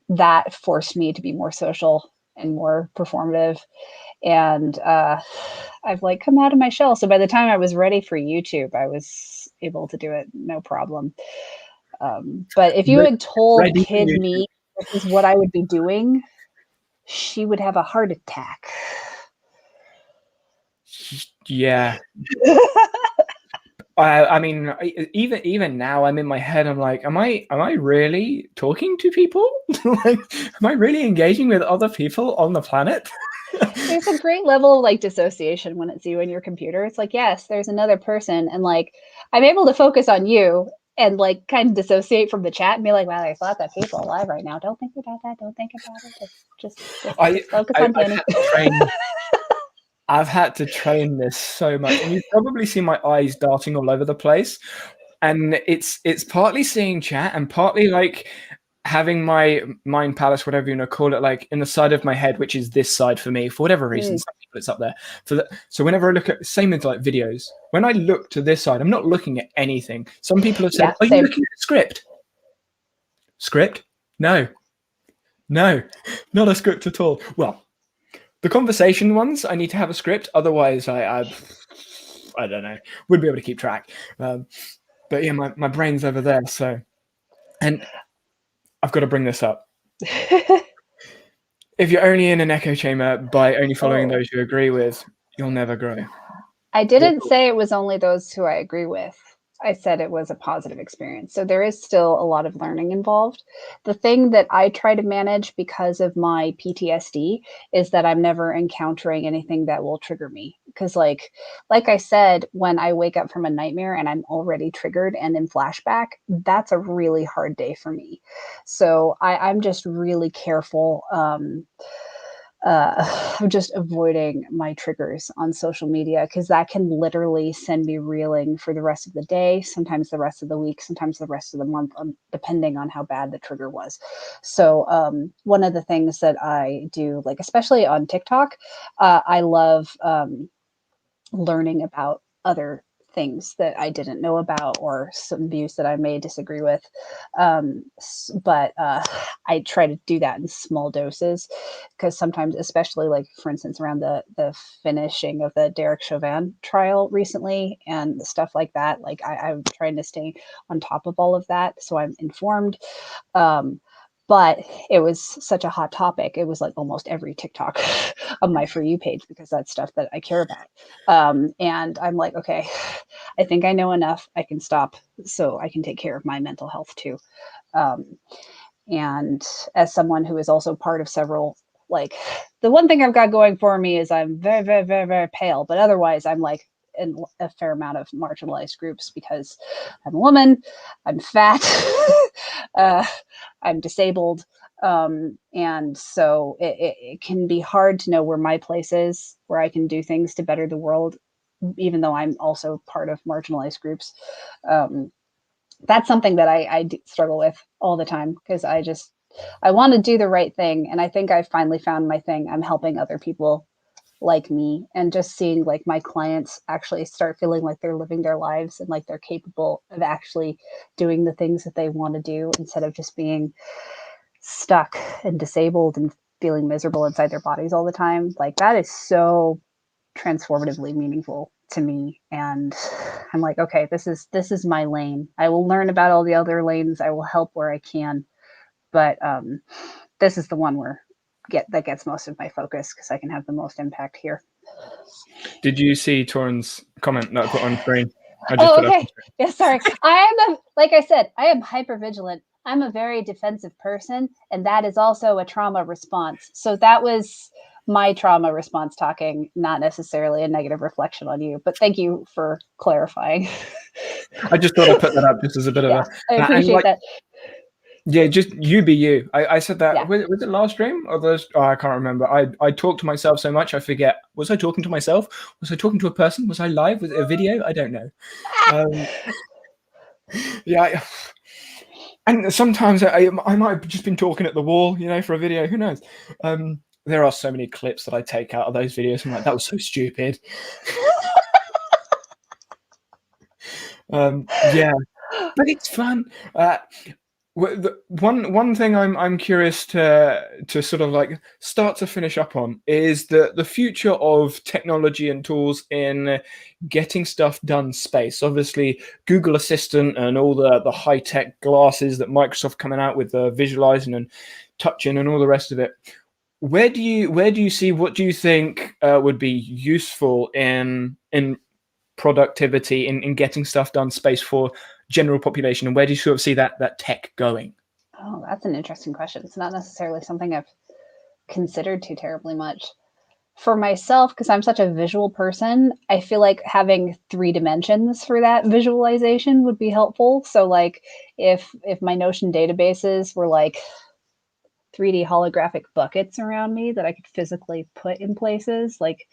that forced me to be more social and more performative, and I've like come out of my shell. So by the time I was ready for YouTube, I was able to do it no problem. But if you had told Ready for kid you. me this is what I would be doing, she would have a heart attack. Yeah. I mean, even now, I'm in my head. I'm like, am I really talking to people? Like, am I really engaging with other people on the planet? There's a great level of like dissociation when it's you and your computer. It's like, yes, there's another person, and like I'm able to focus on you and like kind of dissociate from the chat and be like, wow, there's lots of people alive right now. Don't think about that. Don't think about it. Just focus on Danny. I've had to train this so much, and you probably see my eyes darting all over the place. And it's partly seeing chat and partly like having my mind palace, whatever you want to call it, like in the side of my head, which is this side for me, for whatever reason. Some people it's up there. So whenever I look at, same with like videos, when I look to this side, I'm not looking at anything. Some people have said, are you looking at the script? No. Not a script at all. Well, the conversation ones, I need to have a script. Otherwise, I don't know. Wouldn't be able to keep track. But yeah, my brain's over there. So, and I've got to bring this up. If you're only in an echo chamber by only following those you agree with, you'll never grow. I didn't say it was only those who I agree with. I said it was a positive experience. So there is still a lot of learning involved. The thing that I try to manage because of my PTSD is that I'm never encountering anything that will trigger me. Because like I said, when I wake up from a nightmare and I'm already triggered and in flashback, that's a really hard day for me. So I'm just really careful. I'm just avoiding my triggers on social media because that can literally send me reeling for the rest of the day, sometimes the rest of the week, sometimes the rest of the month, depending on how bad the trigger was. So one of the things that I do, like especially on TikTok, I love learning about other things that I didn't know about or some views that I may disagree with. But I try to do that in small doses because sometimes, especially like for instance, around the finishing of the Derek Chauvin trial recently and stuff like that, like I'm trying to stay on top of all of that. So I'm informed. But it was such a hot topic. It was like almost every TikTok on my For You page because that's stuff that I care about. And I'm like, okay, I think I know enough. I can stop so I can take care of my mental health too. And as someone who is also part of several, like the one thing I've got going for me is I'm very, very, very, very pale, but otherwise I'm like in a fair amount of marginalized groups because I'm a woman, I'm fat, I'm disabled. And so it can be hard to know where my place is, where I can do things to better the world, even though I'm also part of marginalized groups. That's something that I struggle with all the time because I want to do the right thing. And I think I finally found my thing. I'm helping other people like me and just seeing like my clients actually start feeling like they're living their lives and like they're capable of actually doing the things that they want to do instead of just being stuck and disabled and feeling miserable inside their bodies all the time. Like that is so transformatively meaningful to me. And I'm like, okay, this is my lane. I will learn about all the other lanes. I will help where I can. But this is the one where that gets most of my focus because I can have the most impact here. Did you see Torrens' comment that I put on screen? Okay. Yeah, sorry. Like I said, I am hyper vigilant. I'm a very defensive person, and that is also a trauma response. So that was my trauma response talking, not necessarily a negative reflection on you. But thank you for clarifying. I just thought I'd put that up just as a bit of a. I appreciate that. Yeah, just you be you. I said that. Yeah. Was it last stream or those? Oh, I can't remember. I talk to myself so much I forget. Was I talking to myself? Was I talking to a person? Was I live? Was it a video? I don't know. Yeah. And sometimes I might have just been talking at the wall, for a video. Who knows? There are so many clips that I take out of those videos. I'm like, that was so stupid. Yeah, but it's fun. One thing I'm curious to sort of like start to finish up on is the future of technology and tools in getting stuff done space. Obviously, Google Assistant and all the high tech glasses that Microsoft coming out with, visualizing and touching and all the rest of it. Where do you see? What do you think would be useful in productivity in getting stuff done space for general population, and where do you sort of see that tech going? Oh, that's an interesting question. It's not necessarily something I've considered too terribly much. For myself, because I'm such a visual person, I feel like having 3 dimensions for that visualization would be helpful. So like if my Notion databases were like 3D holographic buckets around me that I could physically put in places, like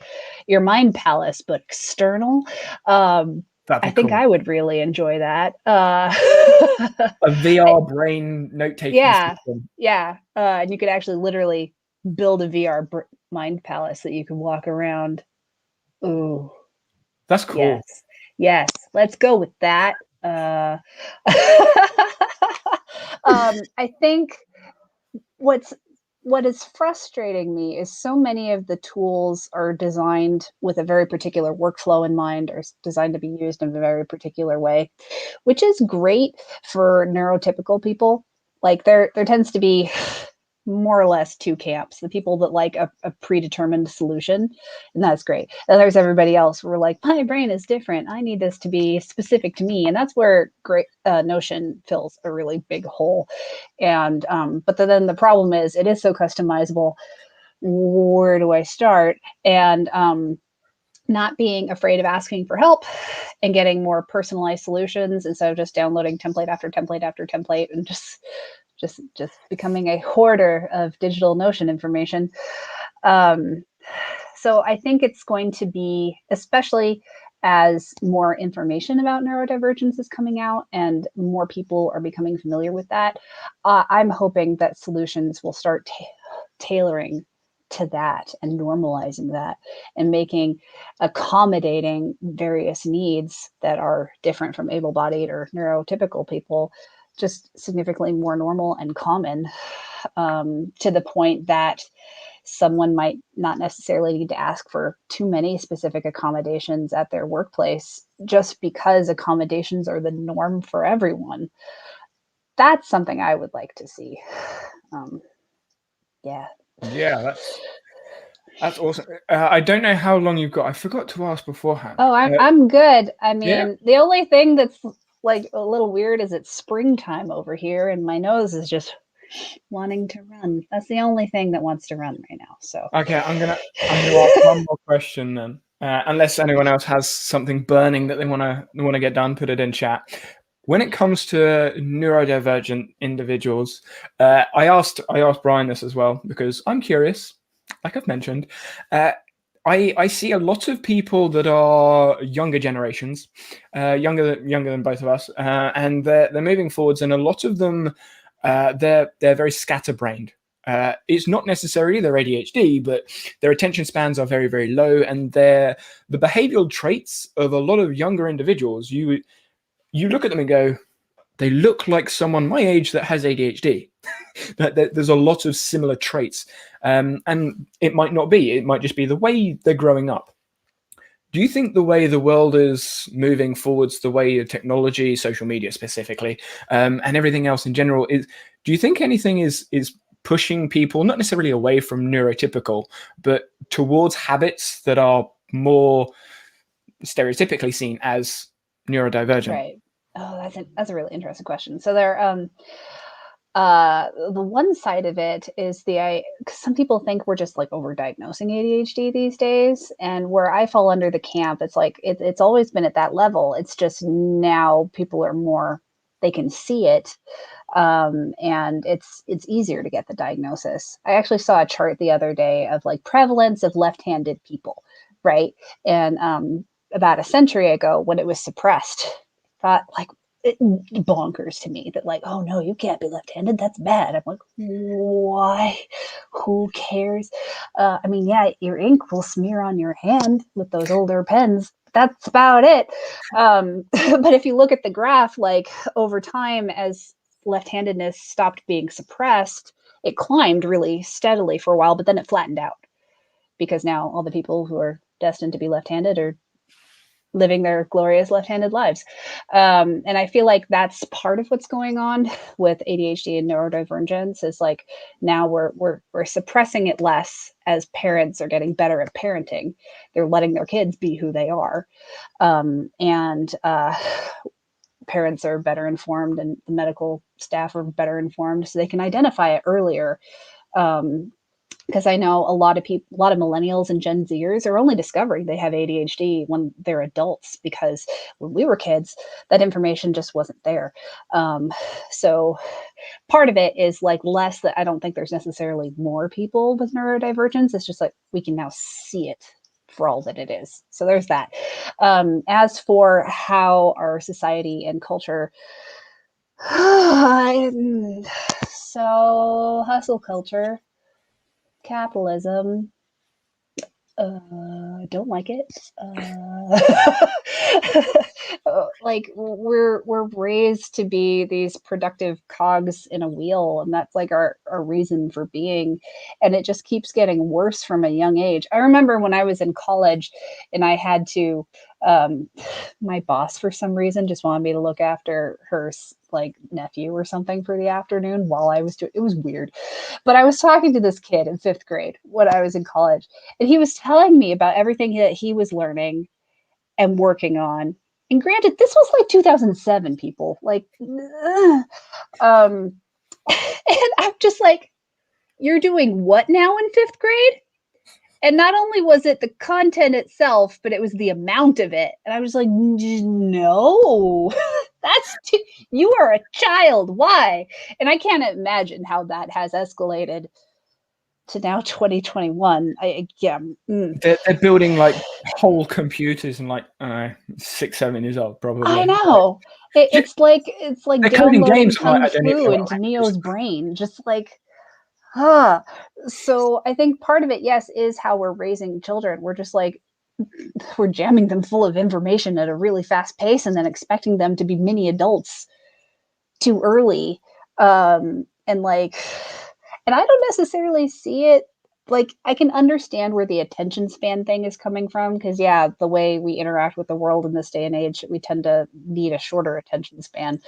your mind palace, but external. I think Cool. I would really enjoy that. A VR brain note-taking system. Yeah. And you could actually literally build a VR mind palace that you can walk around. Ooh. That's cool. Yes. Let's go with that. I think what's what is frustrating me is so many of the tools are designed with a very particular workflow in mind, or designed to be used in a very particular way, which is great for neurotypical people. Like there tends to be more or less two camps: the people that like a predetermined solution, and that's great. And there's everybody else who are like, my brain is different, I need this to be specific to me. And that's where great Notion fills a really big hole. And but then the problem is it is so customizable. Where do I start? And not being afraid of asking for help and getting more personalized solutions instead of just downloading template after template after template and just becoming a hoarder of digital Notion information. Um, so I think it's going to be, especially as more information about neurodivergence is coming out and more people are becoming familiar with that, I'm hoping that solutions will start tailoring to that and normalizing that and accommodating various needs that are different from able-bodied or neurotypical people just significantly more normal and common, to the point that someone might not necessarily need to ask for too many specific accommodations at their workplace just because accommodations are the norm for everyone. That's something I would like to see. Um, yeah. Yeah, that's awesome. I don't know how long you've got. I forgot to ask beforehand. Oh, I'm good. I Yeah. mean, the only thing that's like a little weird is it's springtime over here, and my nose is just wanting to run. That's the only thing that wants to run right now. So Okay, I'm gonna ask one more question then. Unless anyone else has something burning that they wanna get done, put it in chat. When it comes to neurodivergent individuals, I asked Brian this as well because I'm curious. Like I've mentioned, uh, I see a lot of people that are younger generations, younger than both of us, and they're moving forwards, and a lot of them, they're very scatterbrained. It's not necessarily their ADHD, but their attention spans are very, very low, and the behavioral traits of a lot of younger individuals, you look at them and go, they look like someone my age that has ADHD. There's a lot of similar traits, and it might not be. It might just be the way they're growing up. Do you think the way the world is moving forwards, the way of technology, social media specifically, and everything else in general, do you think anything is pushing people not necessarily away from neurotypical, but towards habits that are more stereotypically seen as neurodivergent? right. Oh, that's a really interesting question. So the one side of it is 'cause some people think we're just like overdiagnosing ADHD these days, and where I fall under the camp, it's like it's always been at that level. It's just now people are more, they can see it, and it's easier to get the diagnosis. I actually saw a chart the other day of like prevalence of left-handed people, right? And about a century ago, when it was suppressed, thought like bonkers to me that like, oh no, you can't be left-handed, that's bad. I'm like, why? Who cares? I mean, yeah, your ink will smear on your hand with those older pens. That's about it. But if you look at the graph, like over time, as left-handedness stopped being suppressed, it climbed really steadily for a while, but then it flattened out because now all the people who are destined to be left-handed are living their glorious left-handed lives. And I feel like that's part of what's going on with ADHD and neurodivergence is like now we're suppressing it less as parents are getting better at parenting. They're letting their kids be who they are. And parents are better informed and the medical staff are better informed so they can identify it earlier. Because I know a lot of people, a lot of millennials and Gen Zers are only discovering they have ADHD when they're adults, because when we were kids, that information just wasn't there. So part of it is like less that I don't think there's necessarily more people with neurodivergence. It's just like we can now see it for all that it is. So there's that. As for how our society and culture, so hustle culture, capitalism, don't like it. like we're raised to be these productive cogs in a wheel, and that's like our reason for being. And it just keeps getting worse from a young age. I remember when I was in college and I had to my boss for some reason just wanted me to look after her like nephew or something for the afternoon while I was doing it. Was weird. But I was talking to this kid in 5th grade when I was in college, and he was telling me about everything that he was learning and working on. And granted, this was like 2007, people. Like, and I'm just like, you're doing what now in 5th grade? And not only was it the content itself, but it was the amount of it. And I was like, no, you are a child. Why? And I can't imagine how that has escalated to now 2021. They're building like whole computers and like 6, 7 years old probably. I know. It's like they're coding downloading games. Kung I don't even Fu know into Neo's brain. Just like, So I think part of it, yes, is how we're raising children. We're just like, we're jamming them full of information at a really fast pace and then expecting them to be mini adults too early. And like, and I don't necessarily see it. Like, I can understand where the attention span thing is coming from, because yeah, the way we interact with the world in this day and age, we tend to need a shorter attention span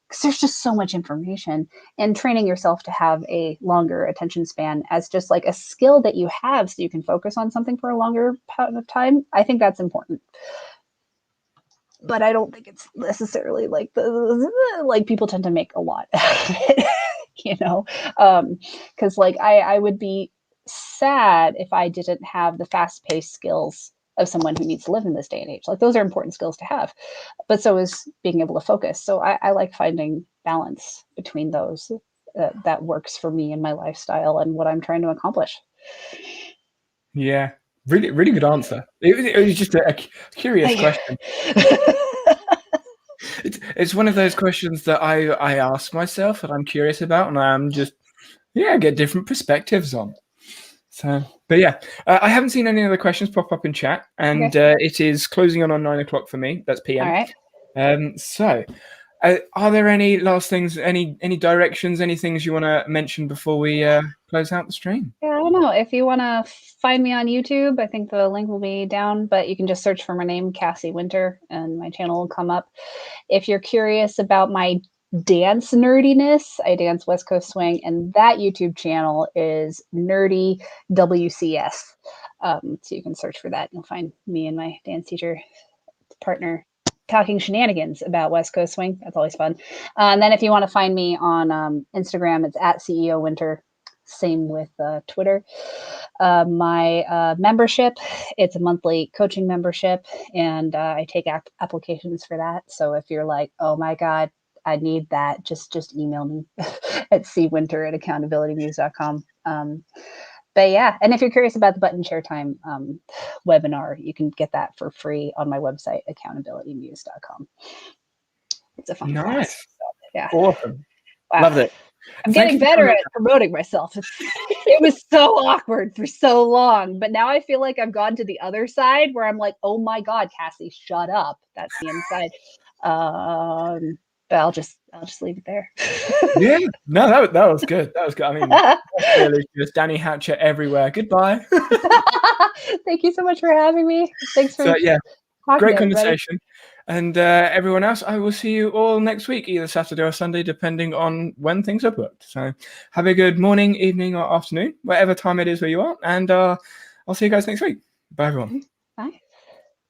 because there's just so much information. And training yourself to have a longer attention span as just like a skill that you have so you can focus on something for a longer amount of time, I think that's important. But I don't think it's necessarily like like people tend to make a lot out of it, you know, because like I would be sad if I didn't have the fast-paced skills of someone who needs to live in this day and age. Like, those are important skills to have, but so is being able to focus. So I like finding balance between those that works for me and my lifestyle and what I'm trying to accomplish. Yeah, really, really good answer. It was just a curious question. It's one of those questions that I ask myself that I'm curious about, and I'm just get different perspectives on. So, but yeah, I haven't seen any other questions pop up in chat, and it is closing on 9 o'clock for me. That's PM. All right. So, are there any last things, any directions, any things you want to mention before we close out the stream? Yeah, I don't know. If you want to find me on YouTube, I think the link will be down, but you can just search for my name, Cassie Winter, and my channel will come up. If you're curious about my dance nerdiness, I dance West Coast Swing, and that YouTube channel is Nerdy WCS. So you can search for that. You'll find me and my dance teacher partner talking shenanigans about West Coast Swing. That's always fun. And then if you want to find me on Instagram, it's at CEO Winter. Same with Twitter. My membership, it's a monthly coaching membership, and I take applications for that. So if you're like, oh my God, I need that, just email me at cwinter@accountabilitymuse.com. But yeah, and if you're curious about the Button Share Time webinar, you can get that for free on my website, accountabilitymuse.com. It's a fun class. So, yeah. Awesome. Wow. Loved it. I'm getting better at promoting myself. It was so awkward for so long, but now I feel like I've gone to the other side where I'm like, oh my God, Cassie, shut up. That's the inside. But I'll just leave it there. Yeah, no, that was good. That was good. I mean, really just Danny Hatcher everywhere. Goodbye. Thank you so much for having me. Thanks for great conversation. And everyone else, I will see you all next week, either Saturday or Sunday, depending on when things are booked. So have a good morning, evening, or afternoon, whatever time it is where you are. And I'll see you guys next week. Bye, everyone. Bye.